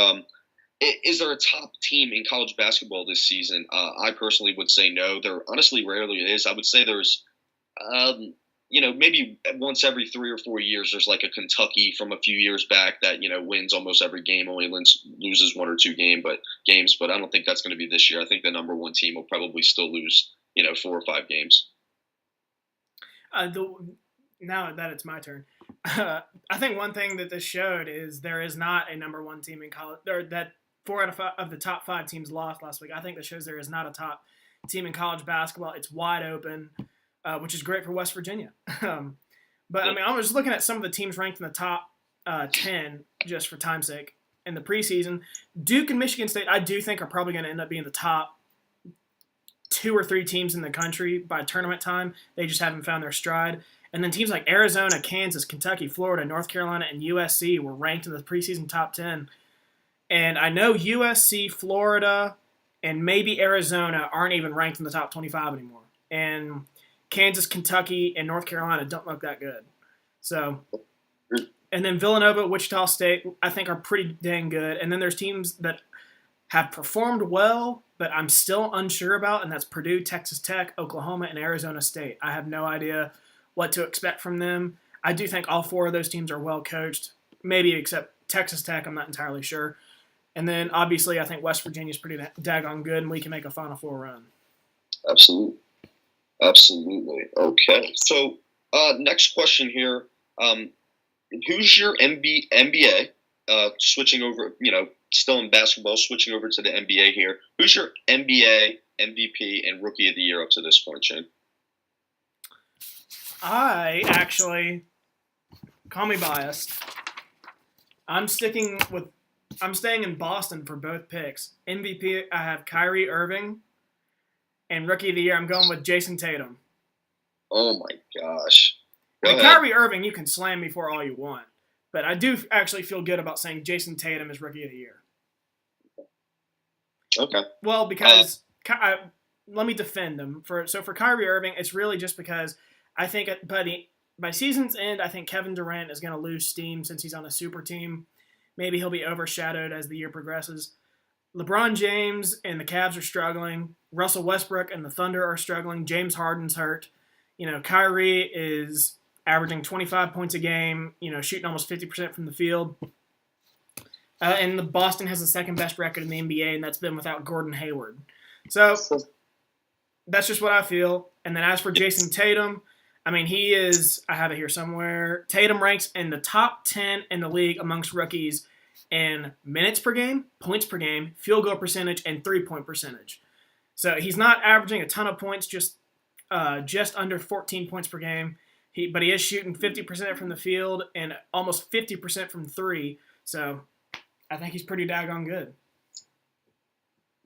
is there a top team in college basketball this season? I personally would say no. There honestly rarely is. I would say there's, maybe once every 3 or 4 years, there's like a Kentucky from a few years back that, wins almost every game, only loses 1 or 2 games. But I don't think that's going to be this year. I think the number 1 team will probably still lose, 4 or 5 games. Now that it's my turn, I think one thing that this showed is there is not a number 1 team in college, or that 4 out of 5 of the top 5 teams lost last week. I think that shows there is not a top team in college basketball. It's wide open, which is great for West Virginia. But I mean, I was looking at some of the teams ranked in the top 10 just for time's sake in the preseason. Duke and Michigan State, I do think, are probably going to end up being the top 2 or 3 teams in the country by tournament time. They just haven't found their stride. And then teams like Arizona, Kansas, Kentucky, Florida, North Carolina, and USC were ranked in the preseason top 10. And I know USC, Florida, and maybe Arizona aren't even ranked in the top 25 anymore. And Kansas, Kentucky, and North Carolina don't look that good. So, and then Villanova, Wichita State, I think are pretty dang good. And then there's teams that have performed well, but I'm still unsure about, and that's Purdue, Texas Tech, Oklahoma, and Arizona State. I have no idea what to expect from them. I do think all 4 of those teams are well coached, maybe except Texas Tech, I'm not entirely sure. And then, obviously, I think West Virginia's pretty daggone good, and we can make a Final Four run. Absolutely. Okay. So, next question here. Who's your NBA, switching over, still in basketball, switching over to the NBA here. Who's your NBA MVP and Rookie of the Year up to this point, Shane? I actually, call me biased, I'm staying in Boston for both picks. MVP, I have Kyrie Irving. And Rookie of the Year, I'm going with Jason Tatum. Oh, my gosh. Kyrie Irving, you can slam me for all you want. But I do actually feel good about saying Jason Tatum is Rookie of the Year. Okay. Well, because let me defend them. For Kyrie Irving, it's really just because I think by season's end, I think Kevin Durant is going to lose steam since he's on a super team. Maybe he'll be overshadowed as the year progresses. LeBron James and the Cavs are struggling. Russell Westbrook and the Thunder are struggling. James Harden's hurt. Kyrie is averaging 25 points a game, shooting almost 50% from the field. And the Boston has the second best record in the NBA, and that's been without Gordon Hayward. So that's just what I feel. And then as for Jason Tatum, I mean, he is, I have it here somewhere, Tatum ranks in the top 10 in the league amongst rookies in minutes per game, points per game, field goal percentage, and three-point percentage. So he's not averaging a ton of points, just under 14 points per game. But he is shooting 50% from the field and almost 50% from three. So I think he's pretty daggone good.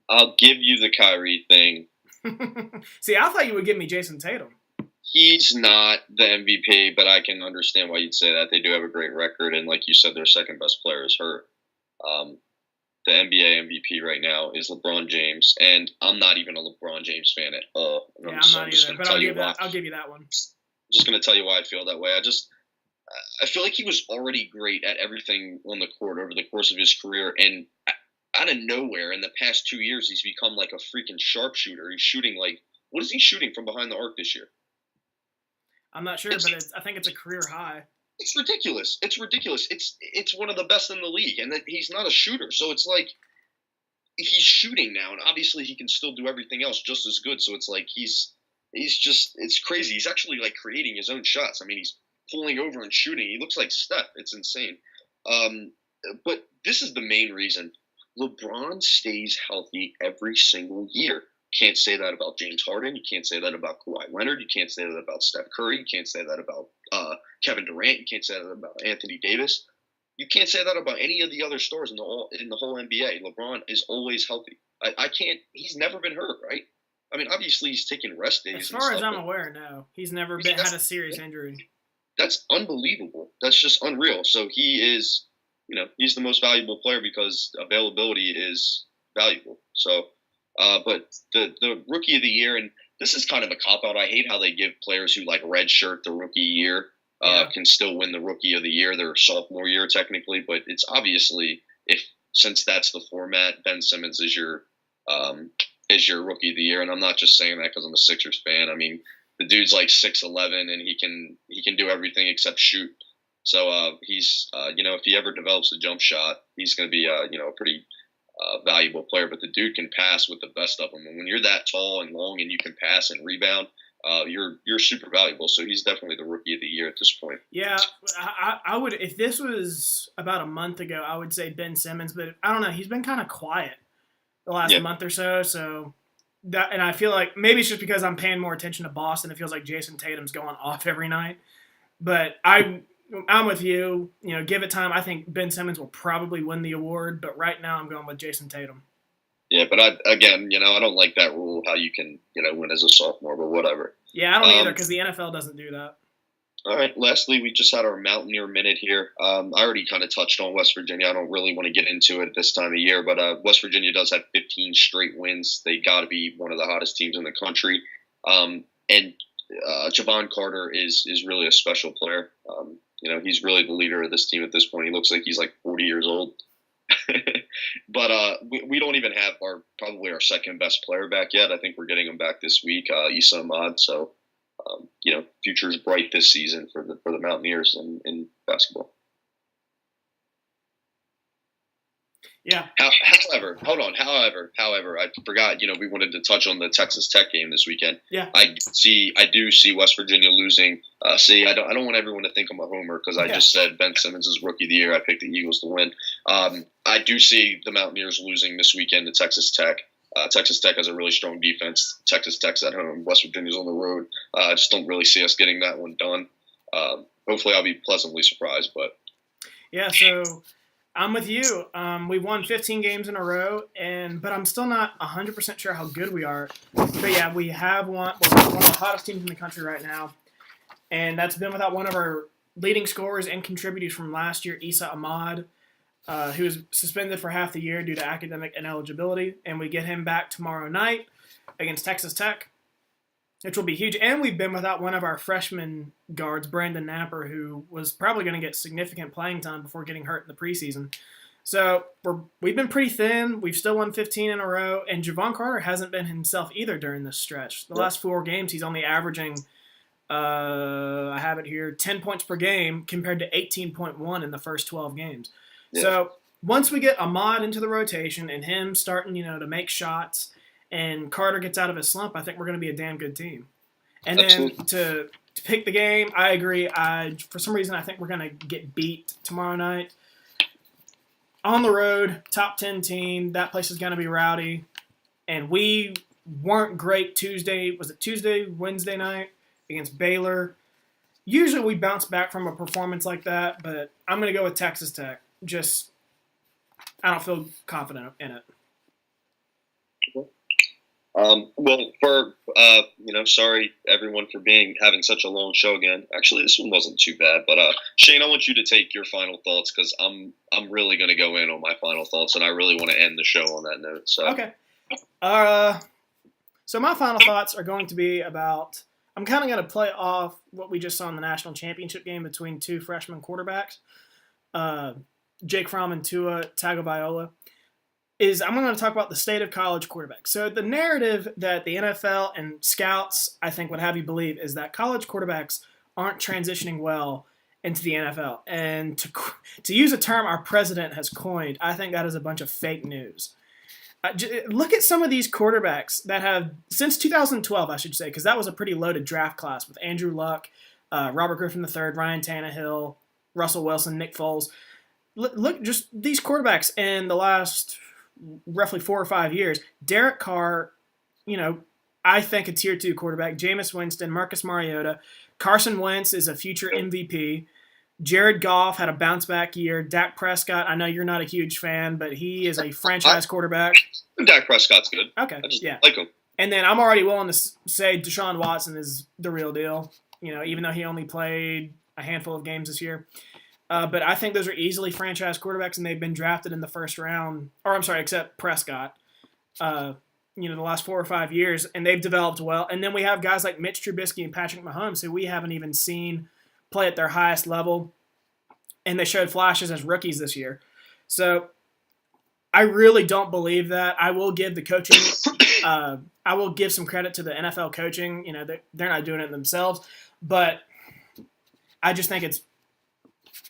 I'll give you the Kyrie thing. See, I thought you would give me Jason Tatum. He's not the MVP, but I can understand why you'd say that. They do have a great record, and like you said, their second best player is hurt. The NBA MVP right now is LeBron James, and I'm not even a LeBron James fan at all. Yeah, I'm not either, but I'll give you that one. I'm just going to tell you why I feel that way. I feel like he was already great at everything on the court over the course of his career, and out of nowhere, in the past 2 years, he's become like a freaking sharpshooter. He's shooting what is he shooting from behind the arc this year? I'm not sure, but I think it's a career high. It's ridiculous. It's one of the best in the league, and he's not a shooter. So it's like he's shooting now, and obviously he can still do everything else just as good. So it's like he's just, it's crazy. He's actually like creating his own shots. I mean, he's pulling over and shooting. He looks like Steph. It's insane. But this is the main reason. LeBron stays healthy every single year. Can't say that about James Harden. You can't say that about Kawhi Leonard. You can't say that about Steph Curry. You can't say that about Kevin Durant. You can't say that about Anthony Davis. You can't say that about any of the other stars in the whole NBA. LeBron is always healthy. I can't. He's never been hurt, right? I mean, obviously he's taking rest days. As far as I'm aware, no, he's never had a serious injury. That's unbelievable. That's just unreal. So he is, he's the most valuable player because availability is valuable. So. But the rookie of the year, and this is kind of a cop-out. I hate how they give players who redshirt the rookie year can still win the rookie of the year, their sophomore year technically. But it's obviously, since that's the format, Ben Simmons is your rookie of the year. And I'm not just saying that because I'm a Sixers fan. I mean, the dude's 6'11", and he can do everything except shoot. So he's if he ever develops a jump shot, he's going to be a pretty valuable player, but the dude can pass with the best of them. And when you're that tall and long and you can pass and rebound, you're super valuable. So he's definitely the rookie of the year at this point. Yeah, I would, if this was about a month ago, I would say Ben Simmons, but I don't know. He's been kind of quiet the last month or so. So and I feel like maybe it's just because I'm paying more attention to Boston. It feels like Jason Tatum's going off every night, but I'm with you. Give it time. I think Ben Simmons will probably win the award, but right now I'm going with Jason Tatum. Yeah, but I don't like that rule, how you can, win as a sophomore, but whatever. Yeah, I don't either, because the NFL doesn't do that. All right, lastly, we just had our Mountaineer Minute here. I already kind of touched on West Virginia. I don't really want to get into it this time of year, but West Virginia does have 15 straight wins. They got to be one of the hottest teams in the country. And Javon Carter is really a special player. He's really the leader of this team at this point. He looks like he's 40 years old. But we don't even have probably our second best player back yet. I think we're getting him back this week, Issa Ahmad. So, future is bright this season for the Mountaineers in basketball. Yeah. However, I forgot. We wanted to touch on the Texas Tech game this weekend. Yeah. I do see West Virginia losing. I don't want everyone to think I'm a homer because I just said Ben Simmons is rookie of the year. I picked the Eagles to win. I do see the Mountaineers losing this weekend to Texas Tech. Texas Tech has a really strong defense. Texas Tech's at home. West Virginia's on the road. I just don't really see us getting that one done. Hopefully, I'll be pleasantly surprised. But yeah, so. I'm with you. We've won 15 games in a row, but I'm still not 100% sure how good we are. But yeah, we have won. We're one of the hottest teams in the country right now, and that's been without one of our leading scorers and contributors from last year, Issa Ahmad, who was suspended for half the year due to academic ineligibility, and we get him back tomorrow night against Texas Tech. which will be huge. And we've been without one of our freshman guards, Brandon Napper, who was probably going to get significant playing time before getting hurt in the preseason. So we've been pretty thin. We've still won 15 in a row, and Javon Carter hasn't been himself either during this stretch. The last 4 games, he's only averaging, I have it here, 10 points per game compared to 18.1 in the first 12 games. Yeah. So once we get Ahmad into the rotation and him starting, to make shots, and Carter gets out of his slump, I think we're going to be a damn good team. And Absolutely. then to pick the game, I agree. For some reason, I think we're going to get beat tomorrow night. On the road, top 10 team. That place is going to be rowdy. And we weren't great Wednesday night against Baylor. Usually we bounce back from a performance like that, but I'm going to go with Texas Tech. I don't feel confident in it. Sorry everyone for having such a long show again. Actually, this one wasn't too bad, but Shane, I want you to take your final thoughts because I'm really going to go in on my final thoughts, and I really want to end the show on that note. So okay, so my final thoughts are going to be about. I'm kind of going to play off what we just saw in the national championship game between 2 freshman quarterbacks, Jake Fromm and Tua Tagovailoa. I'm going to talk about the state of college quarterbacks. So the narrative that the NFL and scouts, I think, would have you believe is that college quarterbacks aren't transitioning well into the NFL. And to use a term our president has coined, I think that is a bunch of fake news. Look at some of these quarterbacks that have, since 2012, I should say, because that was a pretty loaded draft class with Andrew Luck, Robert Griffin III, Ryan Tannehill, Russell Wilson, Nick Foles. Look, just these quarterbacks in the last roughly 4 or 5 years. Derek Carr, I think a tier 2 quarterback. Jameis Winston, Marcus Mariota. Carson Wentz is a future MVP. Jared Goff had a bounce back year. Dak Prescott, I know you're not a huge fan, but he is a franchise quarterback. Dak Prescott's good. Okay, I just yeah. like him. And then I'm already willing to say Deshaun Watson is the real deal, even though he only played a handful of games this year. But I think those are easily franchise quarterbacks, and they've been drafted in the first round. Except Prescott. The last 4 or 5 years, and they've developed well. And then we have guys like Mitch Trubisky and Patrick Mahomes, who we haven't even seen play at their highest level, and they showed flashes as rookies this year. So I really don't believe that. I will give the coaching. I will give some credit to the NFL coaching. They're not doing it themselves, but I just think it's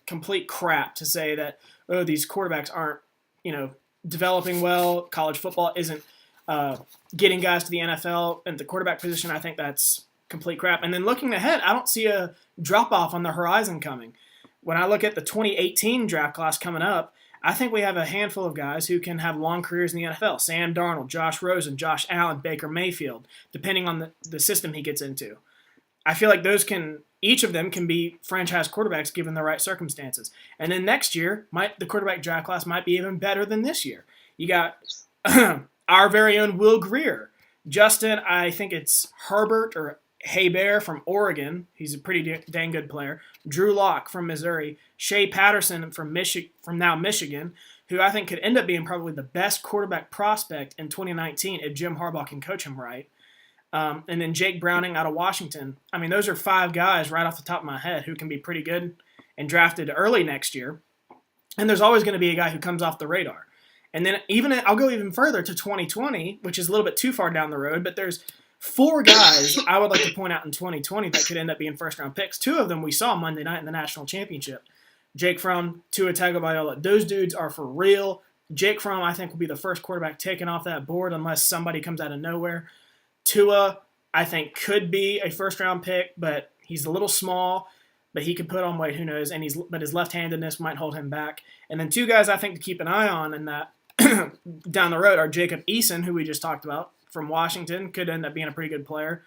complete crap to say that, these quarterbacks aren't, developing well. College football isn't getting guys to the NFL and the quarterback position. I think that's complete crap. And then looking ahead, I don't see a drop-off on the horizon coming. When I look at the 2018 draft class coming up, I think we have a handful of guys who can have long careers in the NFL. Sam Darnold, Josh Rosen, Josh Allen, Baker Mayfield, depending on the system he gets into. I feel like each of them can be franchise quarterbacks given the right circumstances. And then next year, the quarterback draft class might be even better than this year. You got our very own Will Grier. Justin, I think it's Herbert or Hebert from Oregon. He's a pretty dang good player. Drew Lock from Missouri. Shea Patterson from Michigan, who I think could end up being probably the best quarterback prospect in 2019 if Jim Harbaugh can coach him right. And then Jake Browning out of Washington. I mean, those are 5 guys right off the top of my head who can be pretty good and drafted early next year. And there's always going to be a guy who comes off the radar. And then I'll go even further to 2020, which is a little bit too far down the road, but there's 4 guys I would like to point out in 2020 that could end up being first-round picks. 2 of them we saw Monday night in the national championship. Jake Fromm, Tua Tagovailoa. Those dudes are for real. Jake Fromm, I think, will be the first quarterback taken off that board unless somebody comes out of nowhere. Tua, I think, could be a first-round pick, but he's a little small, but he could put on weight, who knows, but his left-handedness might hold him back. And then 2 guys I think to keep an eye on in that down the road are Jacob Eason, who we just talked about, from Washington, could end up being a pretty good player.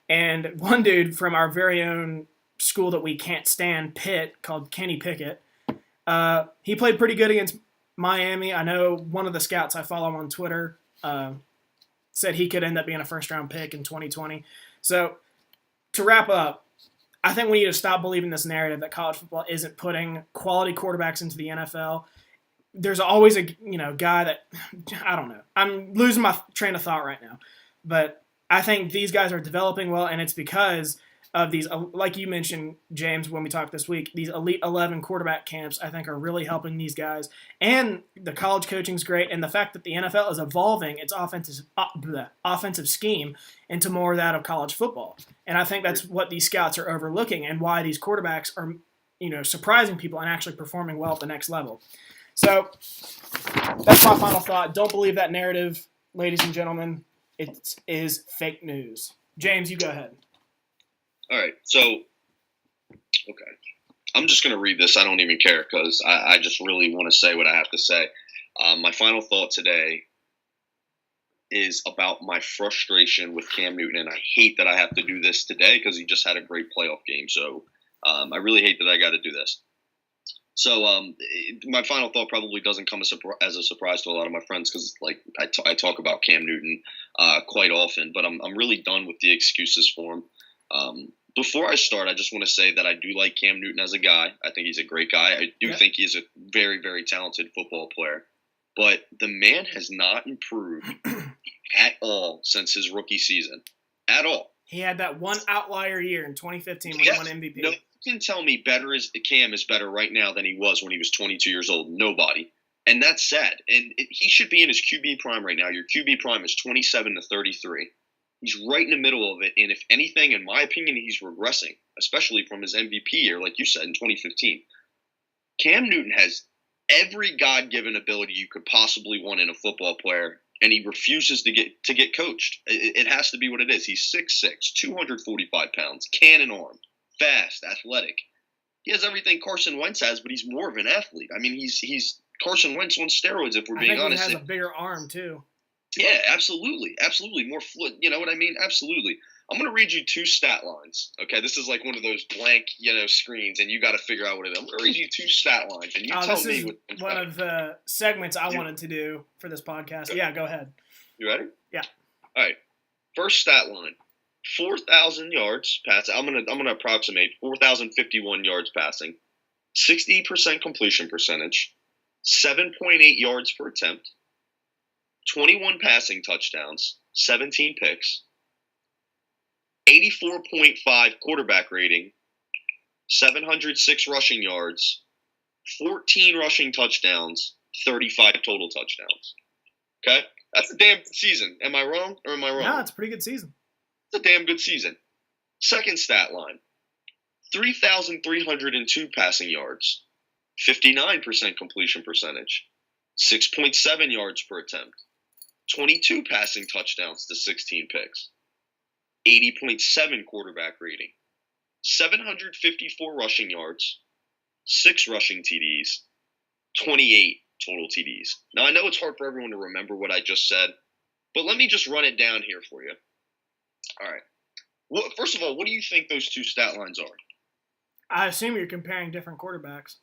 And one dude from our very own school that we can't stand, Pitt, called Kenny Pickett. He played pretty good against Miami. I know one of the scouts I follow on Twitter said he could end up being a first-round pick in 2020. So to wrap up, I think we need to stop believing this narrative that college football isn't putting quality quarterbacks into the NFL. There's always a guy that, I don't know. I'm losing my train of thought right now. But I think these guys are developing well, and it's because of these, like you mentioned, James, when we talked this week, these Elite 11 quarterback camps, I think, are really helping these guys. And the college coaching's great, and the fact that the NFL is evolving its offensive scheme into more of that of college football. And I think that's what these scouts are overlooking and why these quarterbacks are, surprising people and actually performing well at the next level. So that's my final thought. Don't believe that narrative, ladies and gentlemen. It is fake news. James, you go ahead. All right, so, okay. I'm just going to read this. I don't even care because I just really want to say what I have to say. My final thought today is about my frustration with Cam Newton, and I hate that I have to do this today because he just had a great playoff game. So I really hate that I got to do this. So my final thought probably doesn't come as a surprise to a lot of my friends because, like, I talk about Cam Newton quite often, but I'm really done with the excuses for him. Before I start, I just want to say that I do like Cam Newton as a guy. I think he's a great guy. I do think he's a very, very talented football player. But the man has not improved at all since his rookie season. At all. He had that one outlier year in 2015 when he won MVP. No one can tell me Cam is better right now than he was when he was 22 years old. Nobody. And that's sad. And he should be in his QB prime right now. Your QB prime is 27 to 33. He's right in the middle of it, and if anything, in my opinion, he's regressing, especially from his MVP year, like you said, in 2015. Cam Newton has every God-given ability you could possibly want in a football player, and he refuses to get coached. It has to be what it is. He's 6'6", 245 pounds, cannon arm, fast, athletic. He has everything Carson Wentz has, but he's more of an athlete. I mean, he's Carson Wentz on steroids, if we're being honest. He has a bigger arm, too. Yeah, absolutely. Absolutely. More fluid. You know what I mean? Absolutely. I'm going to read you two stat lines. Okay, this is like one of those blank, screens, and you got to figure out what it is. I'm going to read you two stat lines, and you tell me. This is one of the segments I wanted to do for this podcast. Okay. Yeah, go ahead. You ready? Yeah. All right. First stat line: 4,000 yards passing. I'm gonna approximate 4,051 yards passing, 60% completion percentage, 7.8 yards per attempt. 21 passing touchdowns, 17 picks, 84.5 quarterback rating, 706 rushing yards, 14 rushing touchdowns, 35 total touchdowns. Okay? That's a damn good season. Am I wrong or am I wrong? No, it's a pretty good season. It's a damn good season. Second stat line, 3,302 passing yards, 59% completion percentage, 6.7 yards per attempt. 22 passing touchdowns to 16 picks, 80.7 quarterback rating, 754 rushing yards, 6 rushing TDs, 28 total TDs. Now, I know it's hard for everyone to remember what I just said, but let me just run it down here for you. All right. Well, first of all, what do you think those two stat lines are? I assume you're comparing different quarterbacks.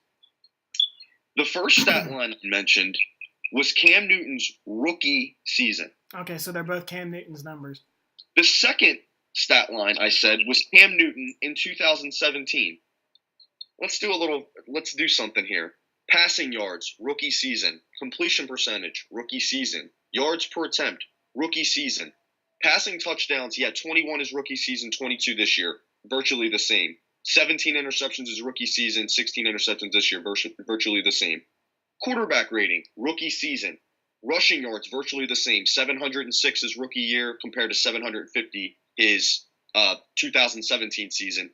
The first stat line I mentioned was Cam Newton's rookie season. Okay, so they're both Cam Newton's numbers. The second stat line I said was Cam Newton in 2017. Let's do something here. Passing yards, rookie season. Completion percentage, rookie season. Yards per attempt, rookie season. Passing touchdowns, 21 his rookie season, 22 this year. Virtually the same. 17 interceptions his rookie season, 16 interceptions this year. Virtually the same. Quarterback rating, rookie season. Rushing yards, virtually the same. 706 his rookie year compared to 750 his 2017 season.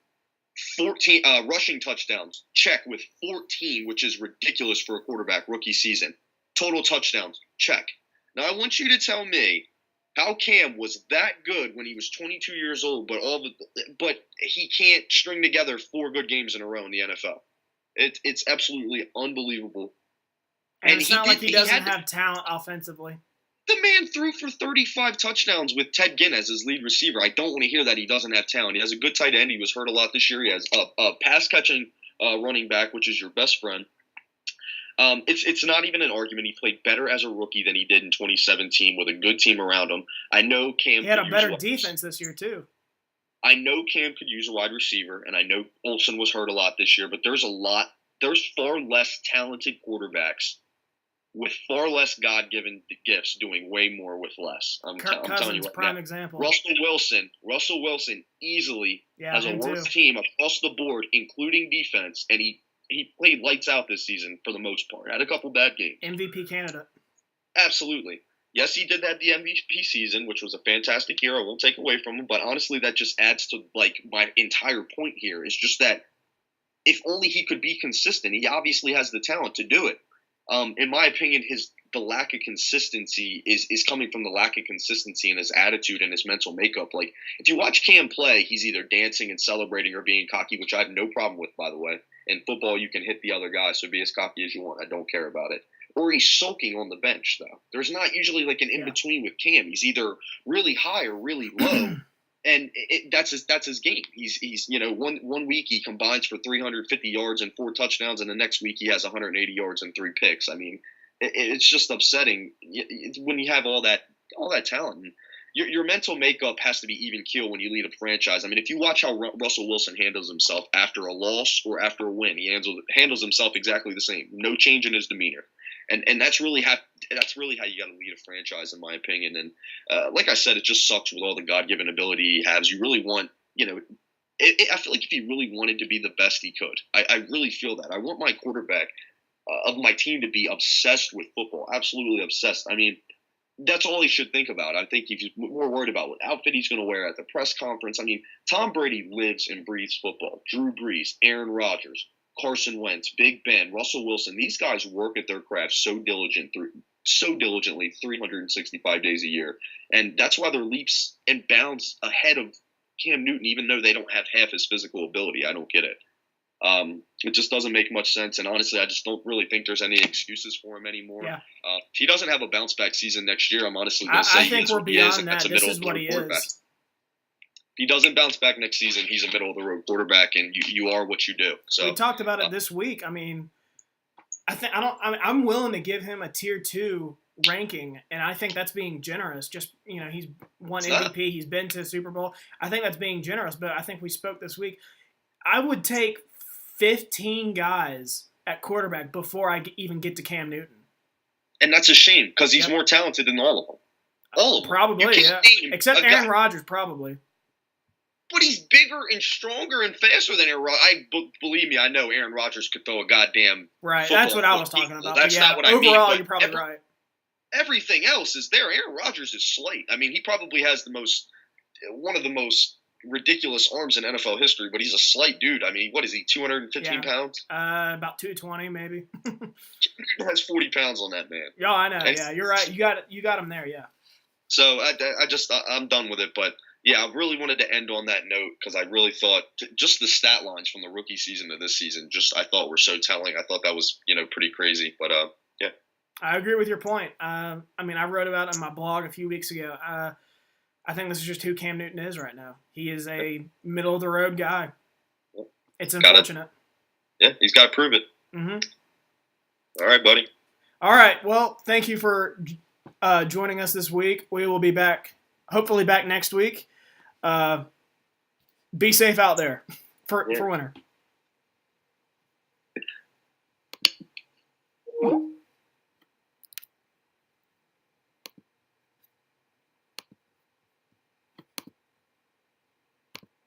14 rushing touchdowns, check with 14, which is ridiculous for a quarterback rookie season. Total touchdowns, check. Now I want you to tell me how Cam was that good when he was 22 years old, but he can't string together 4 good games in a row in the NFL. It's absolutely unbelievable. And it's not like he doesn't have talent offensively. The man threw for 35 touchdowns with Ted Ginn as his lead receiver. I don't want to hear that he doesn't have talent. He has a good tight end. He was hurt a lot this year. He has a pass-catching running back, which is your best friend. It's not even an argument. He played better as a rookie than he did in 2017 with a good team around him. I know Cam. He had a better defense this year, too. I know Cam could use a wide receiver, and I know Olsen was hurt a lot this year, but there's far less talented quarterbacks with far less God-given gifts doing way more with less. I'm telling you right prime now. example. Russell Wilson easily has a worse team across the board, including defense, and he played lights out this season for the most part. Had a couple bad games. MVP candidate. Absolutely. Yes, he did have the MVP season, which was a fantastic year. I won't take away from him, but honestly, that just adds to like my entire point here. Is just that if only he could be consistent. He obviously has the talent to do it. In my opinion, the lack of consistency is coming from the lack of consistency in his attitude and his mental makeup. Like, if you watch Cam play, he's either dancing and celebrating or being cocky, which I have no problem with, by the way. In football, you can hit the other guy, so be as cocky as you want. I don't care about it. Or he's sulking on the bench, though. There's not usually like an in-between with Cam. He's either really high or really low. And that's his game. He's one week he combines for 350 yards and 4 touchdowns, and the next week he has 180 yards and 3 picks. I mean, it's just upsetting when you have all that talent. And your mental makeup has to be even keel when you lead a franchise. I mean, if you watch how Russell Wilson handles himself after a loss or after a win, he handles himself exactly the same. No change in his demeanor. And that's really how you got to lead a franchise, in my opinion. And like I said, it just sucks with all the God-given ability he has. You really want, I feel like if he really wanted to be the best he could, I really feel that. I want my quarterback of my team to be obsessed with football, absolutely obsessed. I mean, that's all he should think about. I think he's more worried about what outfit he's going to wear at the press conference. I mean, Tom Brady lives and breathes football. Drew Brees, Aaron Rodgers, Carson Wentz, Big Ben, Russell Wilson, these guys work at their craft so diligently 365 days a year. And that's why they're leaps and bounds ahead of Cam Newton, even though they don't have half his physical ability. I don't get it. It just doesn't make much sense. And honestly, I just don't really think there's any excuses for him anymore. Yeah. If he doesn't have a bounce back season next year, I'm honestly going to say I think we're beyond that. This is what he is. If he doesn't bounce back next season, he's a middle-of-the-road quarterback, and you are what you do. So we talked about it this week. I mean, I'm willing to give him a tier 2 ranking, and I think that's being generous. Just he's won MVP, he's been to Super Bowl. I think that's being generous. But I think we spoke this week. I would take 15 guys at quarterback before I even get to Cam Newton, and that's a shame because he's more talented than all of them. All of them, probably, yeah. Except Aaron Rodgers, probably. But he's bigger and stronger and faster than Aaron Rodgers. Believe me, I know Aaron Rodgers could throw a goddamn right. That's what I was talking about. That's not what I mean. Overall, you're probably right. Everything else is there. Aaron Rodgers is slight. I mean, he probably has one of the most ridiculous arms in NFL history, but he's a slight dude. I mean, what is he, 215 pounds? About 220 maybe. He has 40 pounds on that man. Yeah, I know. Yeah, you're right. You got him there, yeah. So I'm done with it, but yeah, I really wanted to end on that note because I really thought just the stat lines from the rookie season to this season, I thought were so telling. I thought that was, pretty crazy, but yeah. I agree with your point. I mean, I wrote about it on my blog a few weeks ago. I think this is just who Cam Newton is right now. He is a middle-of-the-road guy. It's unfortunate. Yeah, he's got to prove it. Mm-hmm. All right, buddy. All right. Well, thank you for joining us this week. We will be hopefully back next week. Be safe out there for winter.